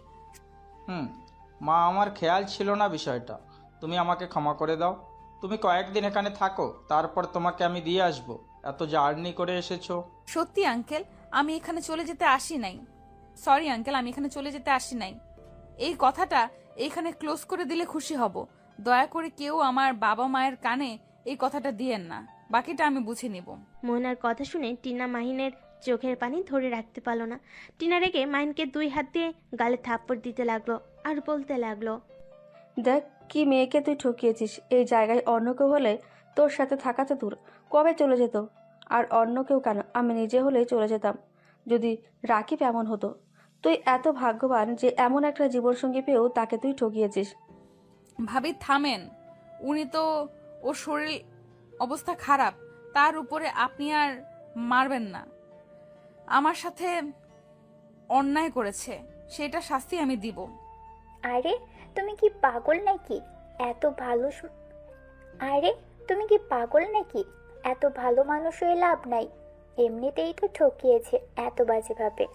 মা, আমার খেয়াল ছিল না বিষয়টা। তুমি আমাকে ক্ষমা করে দাও। তুমি কয়েকদিন এখানে থাকো, তারপর তোমাকে আমি দিয়ে আসবো। এত জার্নি করে এসেছো। সত্যি আঙ্কেল, আমি এখানে চলে যেতে আসি নাই। সরি আঙ্কেল, আমি এখানে চলে যেতে আসি নাই। এই কথাটা এইখানে ক্লোজ করে দিলে খুশি হব। দয়া করে কেউ আমার বাবা মায়ের কানে এই কথাটা দিয়েন না। বাকিটা আমি বুঝে নিব। মোহনার কথা শুনে টিনা মাহিনের চোখের পানি ধরে রাখতে পারলো না। টিনা রেগে মাহিনকে 2 হাত দিয়ে গালে থাপ্পড় দিতে লাগলো আর বলতে লাগলো, দেখ কি মেয়েকে তুই ঠকিয়েছিস। এই জায়গায় অন্য কেউ হলে তোর সাথে থাকাতে দূর কবে চলে যেত। আর অন্য কেউ কেন, আমি নিজে হলেই চলে যেতাম যদি রাকিব এমন হতো। তুই এত ভাগ্যবান যে এমন একটা জীবনসঙ্গী পেয়েও তাকে তুই ঠকিয়েছিস। ভাবি থামেন। উনি তো, ওর শরীর অবস্থা খারাপ, তার উপরে আপনি আর মারবেন না। আমার সাথে অন্যায় করেছে, সেটা শাস্তি আমি দিব। আরে তুমি কি পাগল নাকি? এত ভালো আরে তুমি কি পাগল নাকি? এত ভালো মানুষ হয়ে লাভ নাই, এমনিতেই তো ঠকিয়েছে এত বাজেভাবে,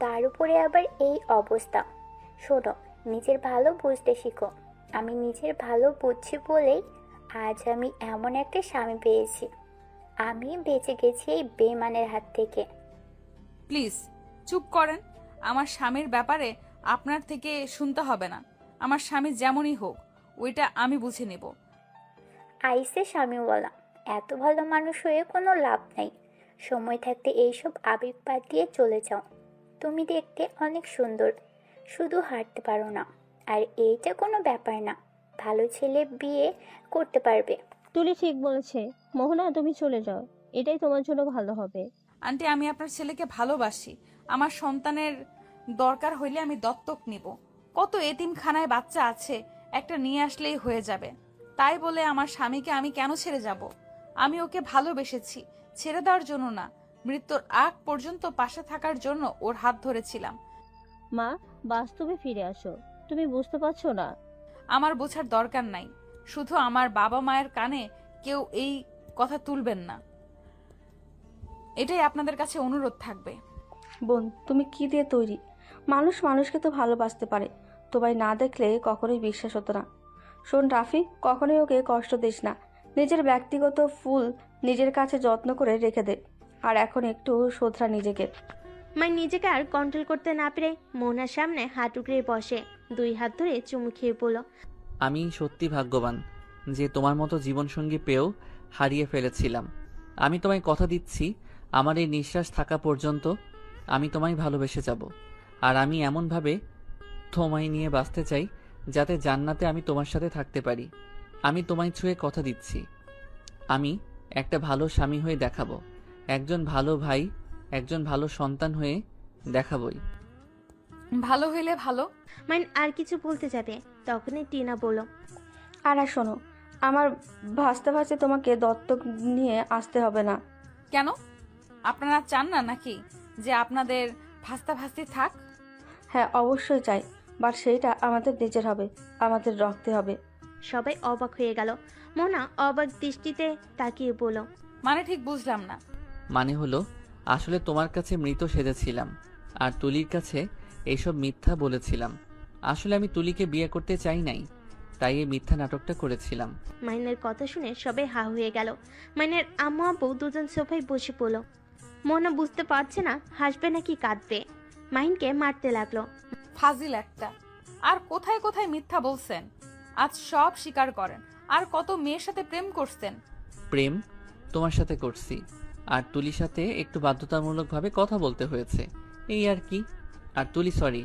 তার উপরে আবার এই অবস্থা। শোনো, নিজের ভালো বুঝতে শিখো। আমি নিজের ভালো বুঝছি বলেই আজ আমি এমন একটা স্বামী পেয়েছি। আমি বেঁচে গেছি এই বেমানের হাত থেকে। প্লিজ চুপ করেন। আমার স্বামীর ব্যাপারে আপনার থেকে শুনতে হবে না। আমার স্বামী যেমনই হোক, ওইটা আমি বুঝে নেব। আইসে স্বামীওয়ালা, এত ভালো মানুষ হয়ে কোনো লাভ নাই। সময় থাকতে এইসব আবেগ বাদ দিয়ে চলে যাও। তুমি দেখতে অনেক সুন্দর, শুধু হাঁটতে পারো না, আর এইটা কোনো ব্যাপার না। ভালো ছেলে বিয়ে করতে পারবে। তুলি ঠিক বলেছে। মোহনা, তুমি চলে যাও, এটাই তোমার জন্য ভালো হবে। আন্টি, আমি আপনার ছেলেকে ভালোবাসি। আমার সন্তানের দরকার হইলে আমি দত্তক নিব। কত এতিমখানায় বাচ্চা আছে, একটা নিয়ে আসলেই হয়ে যাবে। তাই বলে আমার স্বামীকে আমি কেন ছেড়ে যাব? আমি ওকে ভালোবেসেছি, ছেড়ে দেওয়ার জন্য না, মৃত্যুর আগ পর্যন্ত পাশে থাকার জন্য ওর হাত ধরেছিলাম। মা, বাস্তবে ফিরে আসো। তুমি বুঝতে পারছো না? আমার বোঝার দরকার নাই। শুধু আমার বাবা মায়ের কানে কেউ এই কথা তুলবেন না, এটাই আপনাদের কাছে অনুরোধ থাকবে। বোন, তুমি কি দিয়ে তৈরি? মানুষ মানুষকে তো ভালোবাসতে পারে, তোমায় না দেখলে কখনোই বিশ্বাস হতো না। শোন রাফি, কখনোই ওকে কষ্ট দিস না। নিজের ব্যক্তিগত ফুল নিজের কাছে যত্ন করে রেখে দে, আর এখন একটু শোধরা নিজেকে। মাই নিজেকে আর কন্ট্রোল করতে না পেরে মোহনার সামনে হাত উগড়ে বসে 2 হাত ধরে চুমু খেয়ে বলল, আমি সত্যি ভাগ্যবান যে তোমার মতো জীবনসঙ্গী পেয়েও হারিয়ে ফেলেছিলাম। আমি তোমায় কথা দিচ্ছি, আমার এই নিঃশ্বাস থাকা পর্যন্ত আমি তোমায় ভালোবেসে যাব। আর আমি এমনভাবে তোমায় নিয়ে বাঁচতে চাই যাতে জান্নাতে আমি তোমার সাথে থাকতে পারি। আমি তোমায় ছুঁয়ে কথা দিচ্ছি, আমি একটা ভালো স্বামী হয়ে দেখাবো, একজন ভালো ভাই, একজন ভালো সন্তান হয়ে দেখাবই। ভালো হইলে ভালো। মাইন আর কিছু বলতে যাবে, তখনই টিনা বলল, আর শোনো, আমার ভাসতে ভাসতে তোমাকে দত্তক নিয়ে আসতে হবে না। কেন? আপনারা চান না নাকি যে আপনাদের ভাস্তা ভাস্তি থাক? হ্যাঁ, অবশ্যই চাই, বাট সেইটা আমাদের নিজের হবে, আমাদের রক্তে হবে। সবাই অবাক হয়ে গেল। মোহনা অবাক দৃষ্টিতে তাকিয়ে বলল, মানে ঠিক বুঝলাম না। মানে হলো, আসলে তোমার কাছে মৃত সেজেছিলাম আর তুলির কাছে এইসব মিথ্যা বলেছিলাম। আসলে আমি তুলিকে বিয়ে করতে চাই নাই, তাই এই মিথ্যা নাটকটা করেছিলাম। মাইনের কথা শুনে সবাই হা হয়ে গেল। মাইনের আম্মু আব্বু দুজন সোফায় বসে পড়ল। মোহনা বুঝতে পারছে না হাসবে নাকি কাঁদবে। মাইনকে মারতে লাগলো। ফাজিল একটা। আর কোথায় কোথায় মিথ্যা বলছেন? আজ সব স্বীকার করেন। আর কত মেয়ের সাথে প্রেম করছেন? প্রেম তোমার সাথে করছি, আর তুলির সাথে একটু বাধ্যতামূলকভাবে কথা বলতে হয়েছে, এই আর কি। আর তুলি সরি,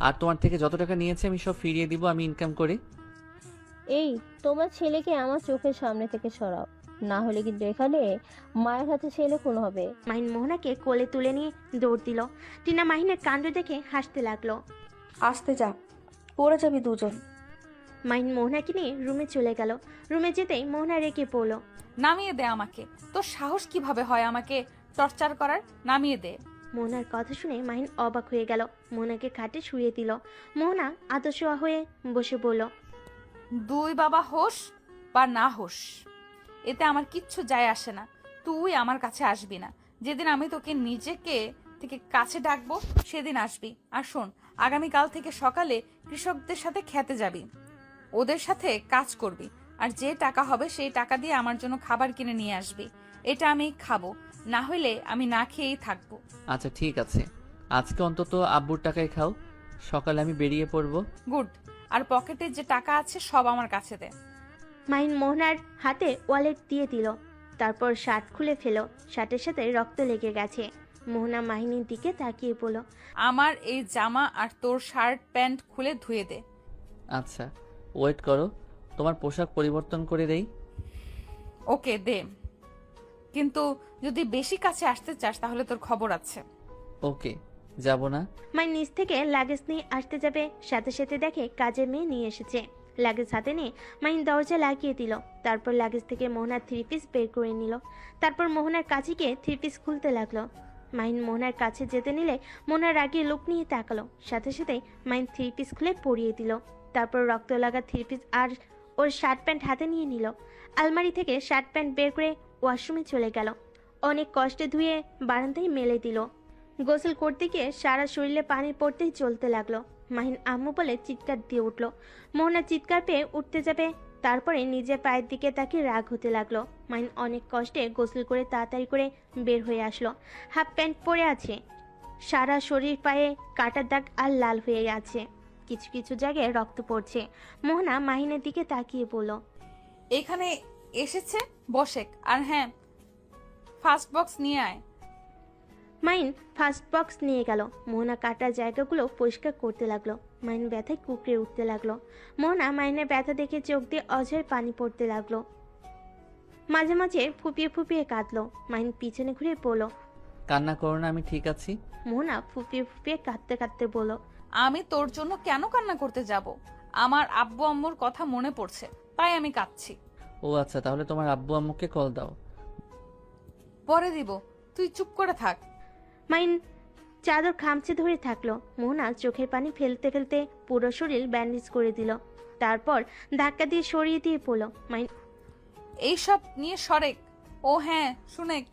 আর তোমার থেকে যত টাকা নিয়েছে আমি সব ফিরিয়ে দিব আমি ইনকাম করে। এই, তোমার ছেলেকে আমার চোখের সামনে থেকে সরাও, না হলে কিন্তু এখানে মায়ের হাতে ছেলে খুন হবে। মাহিন মোহনাকে কোলে তুলে নিয়ে দৌড় দিল। টিনা মাহিনের কাণ্ড দেখে হাসতে লাগলো। আসতে যা, পড়ে যাবি দুজন। মাহিন মোহনাকে নিয়ে রুমে চলে গেল। রুমে যেতেই মোহনা রেগে পড়ল। নামিয়ে দে আমাকে। তোর সাহস কিভাবে হয় আমাকে টর্চার করার? নামিয়ে দে। মোহনার কথা শুনে মাহিন অবাক হয়ে গেল। মোহনাকে খাটে শুয়ে দিল। মোহনা আদশোয়া হয়ে বসে বলল, দুই বাবা হোস বা না হোস, এতে আমার কিচ্ছু যায় আসে না। তুই আমার কাছে আসবি না। যেদিন আমি তোকে নিজেকে থেকে কাছে ডাকবো সেদিন আসবি। আর শোন, আগামীকাল থেকে সকালে কৃষকদের সাথে খেতে যাবি, ওদের সাথে কাজ করবি, আর যে টাকা হবে সেই টাকা দিয়ে আমার জন্য খাবার কিনে নিয়ে আসবি। এটা আমি খাবো, না হলে আমি না খেয়েই থাকবো। আচ্ছা ঠিক আছে, আজকে অন্তত আব্বুর টাকায় খাও, সকালে আমি বেরিয়ে পড়বো। গুড। আর পকেটে যে টাকা আছে সব আমার কাছে দে। মাহিন মোহনার হাতে ওয়ালেট দিয়ে দিল। তারপর শার্ট খুলে ফেল। শার্টের সাথে রক্ত লেগে গেছে। মোহনা মাহিনীর দিকে তাকিয়ে বলল, আমার এই জামা আর তোর শার্ট প্যান্ট খুলে ধুয়ে দে। আচ্ছা ওয়েট করো, তোমার পোশাক পরিবর্তন করে দেই। ওকে দে, কিন্তু যদি বেশি কাছে আসতে চাস তাহলে তোর খবর আছে। ওকে, যাব না। মাহিন নিচ থেকে লাগেজ নিয়ে আসতে যাবে, সাথে সাথে দেখে কাজের মেয়ে নিয়ে এসেছে। লাগেজ হাতে নিয়ে মাহিন দরজা লাগিয়ে দিল। তারপর লাগেজ থেকে মোহনার 3 পিস বের করে নিল। তারপর মোহনার কাছে গিয়ে 3 পিস খুলতে লাগলো। মাহিন মোহনার কাছে যেতে নিলে মোহনার রাগে লোক নিয়ে তাকালো। সাথে সাথে মাহিন 3 পিস খুলে পরিয়ে দিল। তারপর রক্ত লাগা 3 পিস আর ওর শার্ট প্যান্ট হাতে নিয়ে নিল। আলমারি থেকে শার্ট প্যান্ট বের করে ওয়াশরুমে চলে গেল। অনেক কষ্টে ধুয়ে বারান্দায় মেলে দিল। গোসল করতে গিয়ে সারা শরীরে পানি পড়তেই চলতে লাগলো। মাহিন আম্মু বলে চিৎকার দিয়ে উঠল। মোহনা চিৎকার পেয়ে উঠতে যাবে, তারপরে নিজের পায়ের দিকে তাকে রাগ হতে লাগলো। মাহিন অনেক কষ্টে গোসল করে তাড়াতাড়ি করে বের হয়ে আসলো। হাফ প্যান্ট পরে আছে, সারা শরীর পায়ে কাটার দাগ আর লাল হয়ে আছে, কিছু কিছু জায়গায় রক্ত পড়ছে। মোহনা মাহিনের দিকে তাকিয়ে বলল, এখানে এসেছে বসেক, আর হ্যাঁ ফার্স্ট বক্স নিয়ে আয়। মাইন ফার্স্ট বক্স নিয়ে গেল। মোহনা কাটা জায়গাগুলো পরিষ্কার করতে লাগলো। মাইন ব্যথায় কুকড়ে উঠতে লাগলো। মোহনা মাইনের ব্যথা দেখে চোখ দিয়ে অঝরে পানি পড়তে লাগলো। মাঝে মাঝে ফুপিয়ে ফুপিয়ে কাঁদলো। মাইন পিছনে ঘুরে বলল, কান্না করো না, আমি ঠিক আছি। মোহনা ফুপিয়ে ফুপিয়ে কাঁদতে কাঁদতে বলল, আমি তোর জন্য কেন কান্না করতে যাব? আমার আব্বু আম্মুর কথা মনে পড়ছে, তাই আমি কাঁদছি। ও আচ্ছা, তাহলে তোমার আব্বু আম্মুকে কল দাও। পরে দিব, তুই চুপ করে থাক। মাইন চাদর খামচে ধরে থাকলো। মোহনা চোখের পানি ফেলতে ফেলতে পুরো শরীর ব্যান্ডেজ করে দিল। তারপর ধাক্কা দিয়ে সরিয়ে দিয়ে পড়ল। মাইন এইসব নিয়ে সরেক। ও হ্যাঁ শুনেক,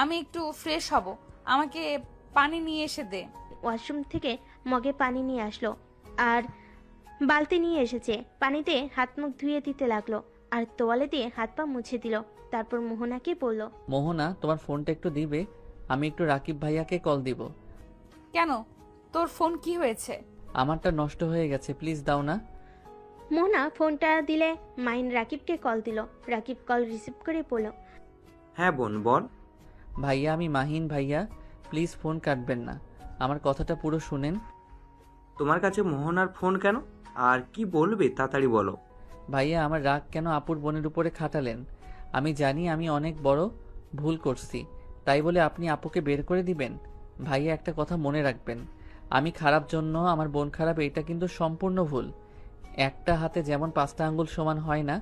আমি একটু ফ্রেশ হব, আমাকে পানি নিয়ে এসে দে। ওয়াশরুম থেকে মগে পানি নিয়ে আসলো আর বালতি নিয়ে এসেছে। পানিতে হাত মুখ ধুয়ে দিতে লাগলো আর তোয়ালে দিয়ে হাত পা মুছে দিল। তারপর মোহনাকে বলল, মোহনা, তোমার ফোনটা একটু দিবে? আমি একটু রাকিব ভাইয়াকে কল দিব। কেন, তোর ফোন কি হয়েছে? আমারটা নষ্ট হয়ে গেছে, প্লিজ দাও না। মোহনা ফোনটা দিলে মাইন রাকিবকে কল দিল। রাকিব কল রিসিভ করে বলল, হ্যাঁ বোন বল। ভাইয়া, আমি মাহিন ভাইয়া, প্লিজ ফোন কাটবেন না, আমার কথাটা পুরো শুনেন। তোমার কাছে মোহনার ফোন কেন, আর কি বলবে তাড়াতাড়ি বলো। ভাইয়া, আমার রাগ কেন আপুর বোনের উপরে খাটালেন? আমি জানি আমি অনেক বড় ভুল করছি, তাই বলে আপনি আপুকে বের করে দিবেন? ভাইয়া, একটা কথা মনে রাখবেন, আমি খারাপ জন্য আমার বোন খারাপ, এটা কিন্তু সম্পূর্ণ ভুল। একটা হাতে যেমন 5টা আঙ্গুল সমান হয় না,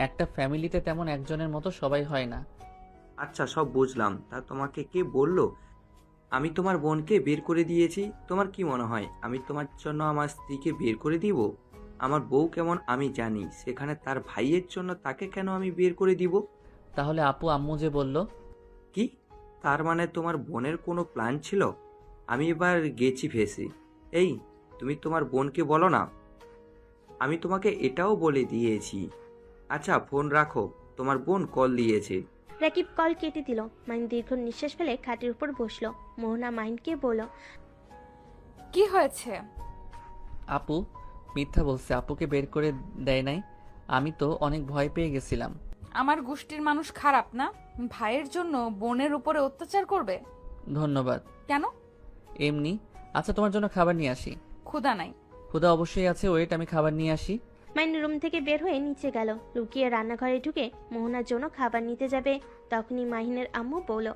একটা ফ্যামিলিতে তেমন একজনের মতো সবাই হয় না। আচ্ছা সব বুঝলাম, তা তোমাকে কে বললো আমি তোমার বোনকে বের করে দিয়েছি? তোমার কি মনে হয় আমি তোমার জন্য আমার স্ত্রীকে বের করে দিব? আমার বউ কেমন আমি জানি, সেখানে তার ভাইয়ের জন্য তাকে কেন আমি বের করে দিব? তাহলে আপু আম্মু যে বলল? কি, তার মানে তোমার বোনের কোনো প্ল্যান ছিল? আমি এবার গেছি ফেসে। এই, তুমি তোমার বোনকে বলো না, আমি তোমাকে এটাও বলে দিয়েছি। আচ্ছা ফোন রাখো, তোমার বোন কল দিয়েছে। রাকিব কল কেটে দিল। মাইন দীর্ঘ নিঃশ্বাস ফেলে খাটের উপর বসলো। মোহনা মাইনকে বলল, কি হয়েছে? আপু মিথ্যা বলছে, আপুকে বের করে দেয় নাই। আমি তো অনেক ভয় পেয়ে গেছিলাম। আমার গোষ্ঠীর মানুষ খারাপ না, ভাইয়ের জন্য বোনের উপরে অত্যাচার করবে? ধন্যবাদ। কেন? এমনি। আচ্ছা, তোমার জন্য খাবার নিয়ে আসি। ক্ষুধা নাই। ক্ষুধা অবশ্যই আছে, ওয়েট, আমি খাবার নিয়ে আসি। মাইন রুম থেকে বের হয়ে নিচে গেল। লুকিয়ে রান্নাঘরে ঢুকে মোহনার জন্য খাবার নিতে যাবে, তখনই মাহিনের আম্মু বলল,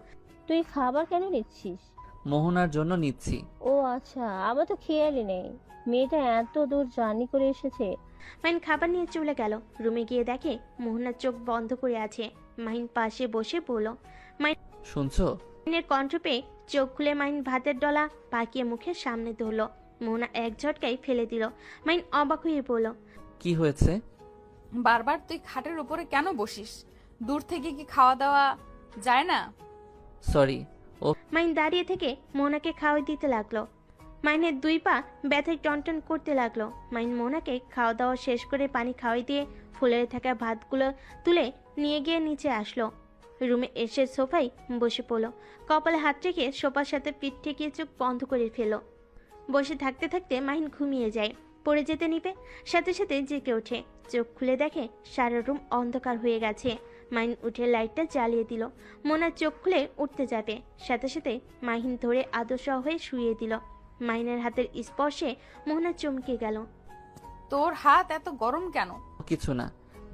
তুই খাবার কেন নিচ্ছিস? মোহনার জন্য নিচ্ছি। ও আচ্ছা, আমার তো খেয়ালই নেই মেয়েটা এত দূর জার্নি করে এসেছে। মাহিন খাবার নিয়ে চলে গেল। রুমে গিয়ে দেখে মোহনার চোখ বন্ধ করে আছে। মাহিন পাশে বসে বলল, শুনছো? মাহিনের কণ্ঠ পেয়ে চোখ খুলে মাহিন ভাতের ডলা পাকিয়ে মুখের সামনে ধরল। মোহনা এক ঝটকায় ফেলে দিল। মাহিন অবাক হয়ে বলল, কি হয়েছে? বারবার তুই খাটের উপরে কেন বসিস? দূর থেকে কি খাওয়া দাওয়া যায় না? সরি। ও মাইন দাঁড়িয়ে থেকে মোনাকে খাওয়াই দিতে লাগলো। মাইনের 2 পা ব্যথায় টনটন করতে লাগলো। মাইন মোনাকে খাওয়া দাওয়া শেষ করে পানি খাওয়াই দিয়ে ফুলে থাকা ভাতগুলো তুলে নিয়ে গিয়ে নিচে আসলো। রুমে এসে সোফায় বসে পড়লো। কপালে হাত রেখে সোফার সাথে পিঠ ঠেকিয়ে চোখ বন্ধ করে ফেলো। বসে থাকতে থাকতে মাহিন ঘুমিয়ে যায়। পড়ে যেতে নিবে, সাথে সাথে জেগে ওঠে। চোখ খুলে দেখে সারা রুম অন্ধকার হয়ে গেছে। মাহিন উঠে লাইটটা জ্বালিয়ে দিল। মোনা চোখ খুলে উঠতে যাবে, সাথে সাথে মাহিন ধরে আদর্শ হয়ে শুয়ে দিল। মাহিনের হাতের স্পর্শে মোহনা চমকে গেল। তোর হাত এত গরম কেন? কিছু না,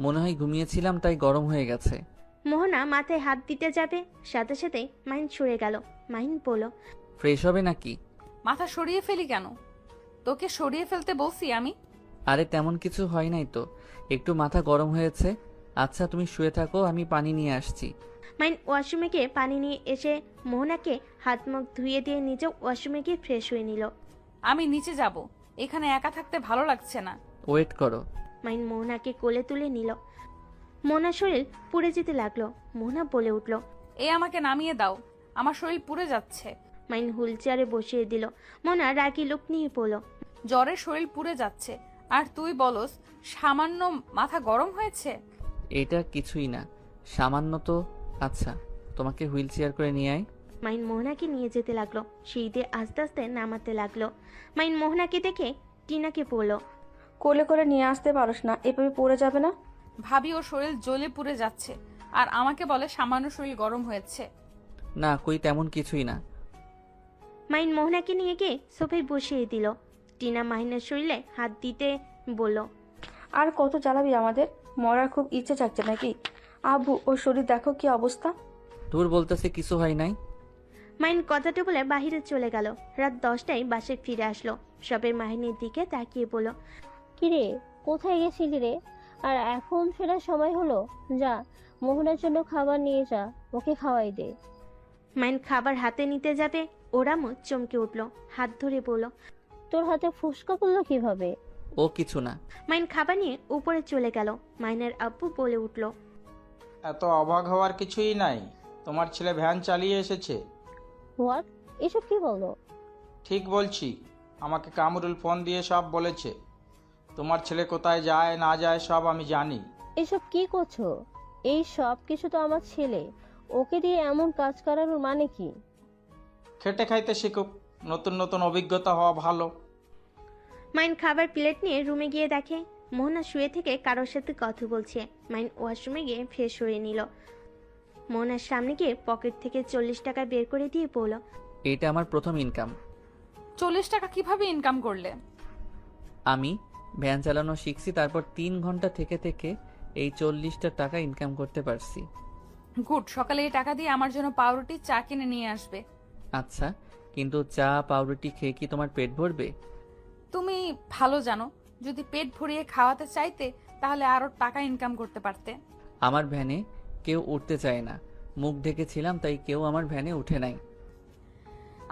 মনে হয় ঘুমিয়েছিলাম তাই গরম হয়ে গেছে। মোহনা মাথায় হাত দিতে যাবে, সাথে সাথে মাহিন সরে গেল। মাহিন বলল, ফ্রেশ হবে নাকি? মাথা সরিয়ে ফেলি কেন? তোকে সরিয়ে ফেলতে বলছি আমি? আরে তেমন কিছু হয় নাই তো, একটু মাথা গরম হয়েছে। আচ্ছা তুমি শুয়ে থাকো, আমি পানি নিয়ে আসছি। মাইন ওয়াশরুমে গিয়ে পানি নিয়ে এসে মোহনাকে হাত মুখ ধুয়ে দিয়ে নিজে ওয়াশরুমে গিয়ে ফ্রেশ হয়ে নিল। আমি নিচে যাব, এখানে একা থাকতে ভালো লাগছে না। ওয়েট করো। মাইন মোহনাকে কোলে তুলে নিল। মোহনার শরীর পুড়ে যেতে লাগলো। মোহনা বলে উঠল। এ আমাকে নামিয়ে দাও, আমার শরীর পুড়ে যাচ্ছে। মাহিন হুইল চেয়ারে বসিয়ে দিল। মোহনা রাগি লোক নিয়ে পড়ল। জ্বরে শরীর পুড়ে যাচ্ছে আর তুই বলস সামান্য মাথা গরম হয়েছে। এটা কিছুই না, সামান্য তো। আচ্ছা, তোমাকে হুইল চেয়ার করে নিয়ে আয়। মাইন মোহনাকে নিয়ে যেতে লাগলো। সিঁড়ি দিয়ে আস্তে আস্তে নামাতে লাগলো। মাইন মোহনাকে দেখে টিনাকে বলল। কোলে করে নিয়ে আসতে পারোস না, এভাবে পড়ে যাবে না। ভাবি ওর শরীর জ্বলে পুড়ে যাচ্ছে আর আমাকে বলে সামান্য শরীর গরম হয়েছে। না, কই তেমন কিছুই না। মাইন মোহনাকে নিয়ে গিয়ে সোফায় বসিয়ে দিল। টিনা মাহিনের শরীরে হাত দিতে বলল। আর কত জ্বালাবি আমাদের? মরার খুব ইচ্ছে চাচ্ছে নাকি? আব্বু, ওর শরীর দেখো কি অবস্থা। তোর বলতেছে কিছু হয় নাই। মাইন কথাটা বলে বাহিরে চলে গেল। রাত 10টায় বাসায় ফিরে আসলো। সবে মাহিনের দিকে তাকিয়ে বলল। কিরে, কোথায় গেছিলি রে? আর এখন ফেরার সময় হলো? যা, মোহনার জন্য খাবার নিয়ে যা, ওকে খাওয়াই দে। মাইন খাবার হাতে নিতে যাবে, ওরামও চমকে উঠল। হাত ধরে বলল। তোর হাতে ফুসকা করলো কিভাবে? ও কিছু না। মাইন খাবার নিয়ে উপরে চলে গেল। মাইনের আব্বু বলে উঠল। এত অবাক হওয়ার কিছুই নাই, তোমার ছেলে ভ্যান চালিয়ে এসেছে। হোয়াট? এসব কি বলো? ঠিক বলছি, আমাকে কামরুল ফোন দিয়ে সব বলেছে। তোমার ছেলে কোথায় যায় না যায় সব আমি জানি। এসব কি করছো? এই সব কিছু তো আমার ছেলে, ওকে দিয়ে এমন কাজ করানোর মানে কি? খেটে খাইতে শিখুক, নতুন নতুন অভিজ্ঞতা হওয়া ভালো। মাইন খাবার প্লেট নিয়ে রুমে গিয়ে দেখে মোহনা শুয়ে থেকে কারোর সাথে কথা বলছে। মাইন ওয়াশরুমে গিয়ে ফ্রেশ হয়ে নিল। মোহনার সামনে গিয়ে পকেট থেকে 40 টাকা বের করে দিয়ে বলল। এটা আমার প্রথম ইনকাম। 40 টাকা কিভাবে ইনকাম করলে? আমি ভ্যান চালানো শিখছি, তারপর 3 ঘন্টা থেকে থেকে এই 40টা টাকা ইনকাম করতে পারছি। গুড, সকালে এই টাকা দিয়ে আমার জন্য পাউরুটি চা কিনে নিয়ে আসবে। আচ্ছা, কিন্তু চা পাউরুটি খেয়ে কি তোমার পেট ভরবে? তুমি ভালো জানো, যদি পেট ভরিয়ে খাওয়াতে চাইতে তাহলে আরো টাকা ইনকাম করতে পারতে। আমার ভ্যানে কেউ উঠতে চায় না, মুখ ঢেকেছিলাম তাই কেউ আমার ভ্যানে উঠে নাই।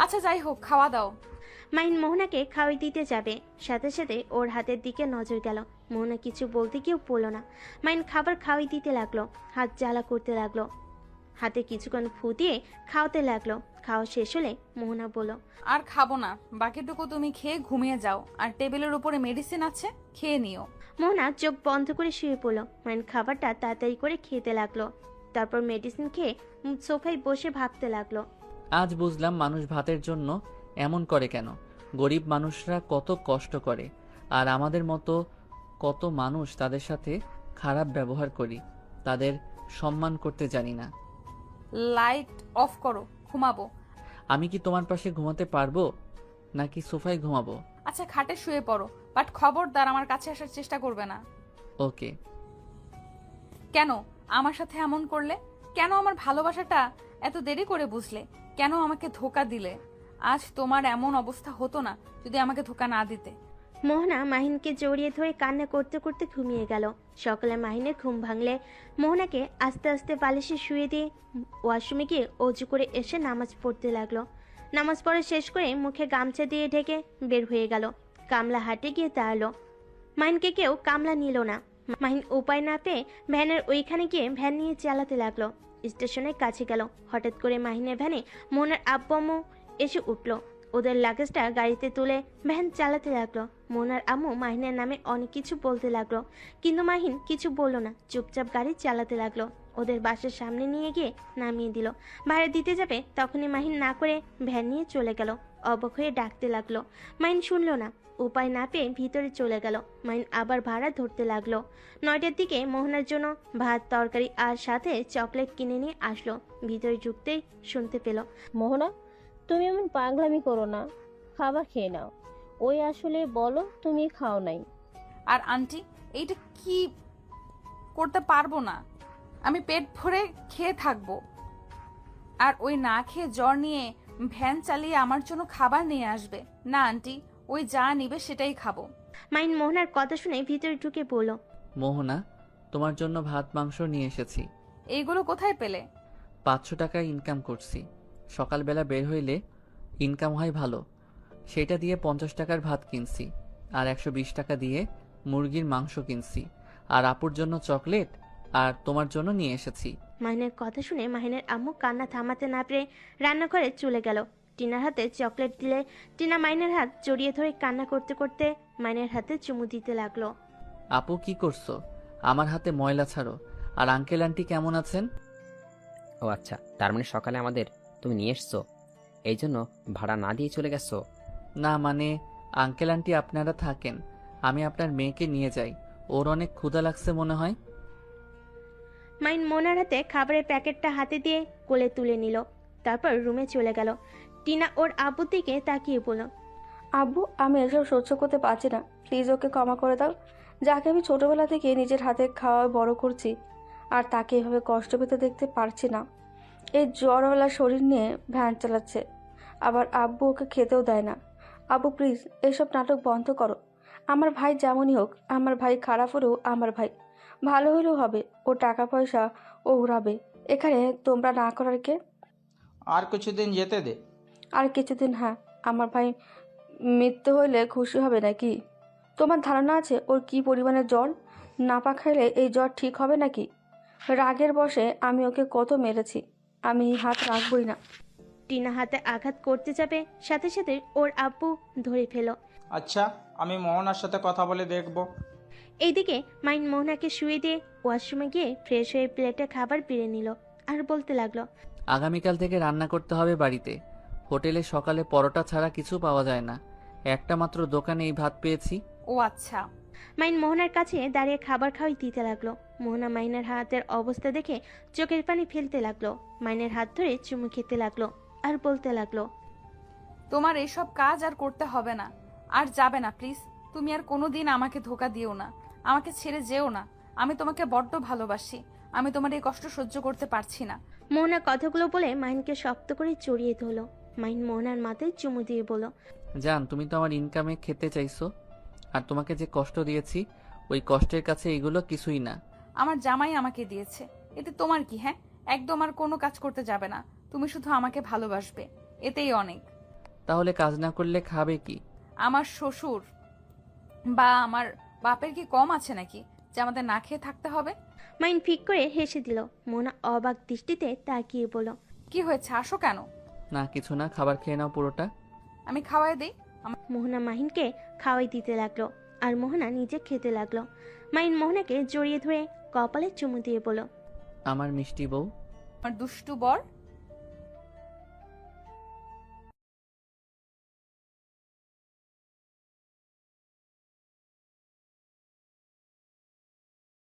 আচ্ছা যাই হোক, খাওয়া দাও। মাইন মোহনাকে খাওয়াই দিতে যাবে, সাথে সাথে ওর হাতের দিকে নজর গেল। মোহনা কিছু বলতে কেউ বলল না। মাইন খাবার খাওয়াই দিতে লাগলো, হাত জ্বালা করতে লাগলো, হাতে কিছুক্ষণ ফু দিয়ে খাওয়াতে লাগলো। খাওয়া শেষ হলে মোহনা বলল। আর খাবো না, বাকিটুকু তুমি খেয়ে ঘুমিয়ে যাও, আর টেবিলের উপরে মেডিসিন আছে, খেয়ে নিও। মোহনা চোখ বন্ধ করে শুয়ে পড়ল। মাইন খাবারটা তাড়াতাড়ি করে খেতে লাগলো। তারপর মেডিসিন খেয়ে সোফায় বসে ভাবতে লাগলো। আজ বুঝলাম মানুষ ভাতের জন্য এমন করে কেন। গরিব মানুষরা কত কষ্ট করে, আর আমাদের মতো কত মানুষ তাদের সাথে খারাপ ব্যবহার করি, তাদের সম্মান করতে জানি না। লাইট অফ করো, ঘুমাবো। আমি কি তোমার পাশে ঘুমাতে পারবো নাকি সোফায় ঘুমাবো? আচ্ছা খাটে শুয়ে পড়ো, বাট খবরদার আমার কাছে আসার চেষ্টা করবে না। ওকে। কেন আমার সাথে এমন করলে? কেন আমার ভালোবাসাটা এত দেরি করে বুঝলে? কেন আমাকে ধোকা দিলে? আজ তোমার এমন অবস্থা হতো না যদি আমাকে ধোকা না দিতে। মোহনা মাহিনকে জড়িয়ে ধরে কান্না করতে করতে ঘুমিয়ে গেল। সকালে মাহিনের ঘুম ভাঙলে মোহনাকে আস্তে আস্তে বালিশে শুয়ে দিয়ে ওয়াশরুমে গিয়ে অজু করে এসে নামাজ পড়তে লাগলো। নামাজ পড়া শেষ করে মুখে গামছা দিয়ে ঢেকে বের হয়ে গেল। কামলা হাটে গিয়ে দাঁড়ালো। মাহিনকে কেউ কামলা নিল না। মাহিন উপায় না পেয়ে ভ্যানের ওইখানে গিয়ে ভ্যান নিয়ে চালাতে লাগলো। স্টেশনের কাছে গেল। হঠাৎ করে মাহিনের ভ্যানে মোহনার আব্বু আম্মু এসে উঠলো। ওদের লাগেজটা গাড়িতে তুলে ভ্যান চালাতে লাগলো। মোনার আম্মু মাহিনের নামে অনেক কিছু বলতে লাগলো, কিন্তু মাহিন কিছু বলল না, চুপচাপ গাড়ি চালাতে লাগলো। ওদের বাসার সামনে নিয়ে গিয়ে নামিয়ে দিল। ভাড়া দিতে যাবে তখনই মাহিন না করে ভ্যান নিয়ে চলে গেল। অবাক হয়ে ডাকতে লাগলো। মাহিন শুনলো না। উপায় না পেয়ে ভিতরে চলে গেল। মাহিন আবার ভাড়া ধরতে লাগলো। 9টার দিকে মোহনার জন্য ভাত তরকারি আর সাথে চকলেট কিনে নিয়ে আসলো। ভিতরে ঢুকতেই শুনতে পেল। মোহনা, তুমি এমন পাগলামি করো না, খাবার খেয়ে নাও। ওই আসলে বলো তুমি খাও নাই। আর আন্টি, এইটা কি করতে পারবো না। আমি পেট ভরে খেয়ে থাকবো, আর ওই না খেয়ে জ্বর নিয়ে ভ্যান চালিয়ে আমার জন্য খাবার নিয়ে আসবে না। আন্টি, ওই যা নিবে সেটাই খাবো। মাইন মোহনার কথা শুনে ভিতরে ঢুকে বলল। মোহনা, তোমার জন্য ভাত মাংস নিয়ে এসেছি। এইগুলো কোথায় পেলে? 500 টাকা ইনকাম করছি। সকালবেলা বের হইলে ইনকাম হয় ভালো, সেটা দিয়ে 50 টাকার ভাত কিনছি, আর 120 টাকা দিয়ে মুরগির মাংস কিনছি, আর আপুর জন্য চকলেট আর তোমার জন্য নিয়ে এসেছি। মাহিনের কথা শুনে মাহিনের আম্মু কান্না থামাতে না পেরে রান্নাঘরে চলে গেল। টিনার হাতে চকলেট দিলে টিনা মাইনের হাত জড়িয়ে ধরে কান্না করতে করতে মাইনের হাতে চুমু দিতে লাগলো। আপু কি করছো? আমার হাতে ময়লা ছাড়ো। আর আঙ্কেল আন্টি কেমন আছেন? ও আচ্ছা, তার মানে সকালে আমাদের তুমি নিয়ে এসছো, এই জন্য ভাড়া না দিয়ে চলে গেছো? না মানে আঙ্কেল আন্টি আপনারা থাকেন, আমি আপনার মেয়েকে নিয়ে যাই, ওর অনেক ক্ষুধা লাগছে মনে হয়। মাইন মোনার হাতে খাবারের প্যাকেটটা হাতে দিয়ে কোলে তুলে নিল, তারপর রুমে চলে গেল। টিনা ওর আব্বুর দিকে তাকিয়ে বলল, আব্বু আমি এসব সহ্য করতে পারছি না, প্লিজ ওকে ক্ষমা করে দাও। যাকে আমি ছোটবেলা থেকে নিজের হাতে খাওয়া বড় করছি, আর তাকে এভাবে কষ্ট পেতে দেখতে পারছি না। এই জ্বরওয়ালা শরীর নিয়ে ভ্যান চালাচ্ছে, আবার আব্বু ওকে খেতেও দেয় না। আব্বু প্লিজ এসব নাটক বন্ধ করো। আমার ভাই যেমনই হোক, আমার ভাই খারাপ হলেও আমার ভাই, ভালো হলেও হবে। ও টাকা পয়সা ও উড়াবে, এখানে তোমরা না করার কে? আর কিছুদিন যেতে দে। আর কিছুদিন? হ্যাঁ, আমার ভাই মৃত্যু হইলে খুশি হবে নাকি? তোমার ধারণা আছে ওর কি পরিমাণে জ্বর? নাপা খাইলে এই জ্বর ঠিক হবে নাকি? রাগের বশে আমি ওকে কত মেরেছি, আমি হাত রাখবই না। টিনা হাতে আঘাত করতে যাবে, সাথে সাথে ওর আব্বু ধরে ফেল। আচ্ছা, আমি মোহনার সাথে কথা বলে দেখব। এইদিকে মাইন মোহনাকে শুয়ে দিয়ে ওয়াশরুমে গিয়ে ফ্রেশ হয়ে প্লেটে খাবার বেড়ে নিল আর বলতে লাগলো, আগামীকাল থেকে রান্না করতে হবে বাড়িতে। হোটেলে সকালে পরোটা ছাড়া কিছু পাওয়া যায় না, একটা মাত্র দোকানে এই ভাত পেয়েছি। ও আচ্ছা। মাইন মোহনার কাছে দাঁড়িয়ে খাবার খাওয়াই দিতে লাগলো। মোহনা মাইনের হাতের অবস্থা দেখে চোখের পানি ফেলতে লাগলো, মাইনের হাত ধরে চুমু খেতে লাগলো আর বলতে লাগলো, তোমার এসব কাজ আর করতে হবে না, আর যাবে না প্লিজ। তুমি আর কোনোদিন আমাকে ধোকা দিও না, আমাকে ছেড়ে যেও না। আমি তোমাকে বড্ড ভালোবাসি, আমি তোমার এই কষ্ট সহ্য করতে পারছি না। মোহনা কথাগুলো বলে মাইনকে শক্ত করে জড়িয়ে ধরলো। মাইন মোহনার মাথায় চুমু দিয়ে বলল, জান তুমি তো আমার ইনকামে খেতে চাইছো, আর তোমাকে যে কষ্ট দিয়েছি ওই কষ্টের কাছে এগুলো কিছুই না। আমার জামাই আমাকে দিয়েছে, এতে তোমার কি? হ্যাঁ, একদম আর কোনো কাজ করতে যাবে না, তুমি শুধু আমাকে ভালোবাসবে, এতেই অনেক। তাহলে কাজ না করলে খাবে কি? আমার শ্বশুর বা আমার বাপের কি কম আছে নাকি যে আমাদের না খেয়ে থাকতে হবে? মাইন ফিক করে হেসে দিল। মোহনা অবাক দৃষ্টিতে তাকিয়ে বলল, কি হয়েছে, আসো কেন? না কিছু না, খাবার খেয়ে নাও পুরোটা। আমি খাওয়াই দিই। মোহনা মাহিনকে খাওয়াই দিতে লাগলো আর মোহনা নিজে খেতে লাগলো। মাইন মোহনাকে জড়িয়ে ধরে কপালে চুমু দিয়ে বলল, আমার মিষ্টি বউ। আমার দুষ্টু বর।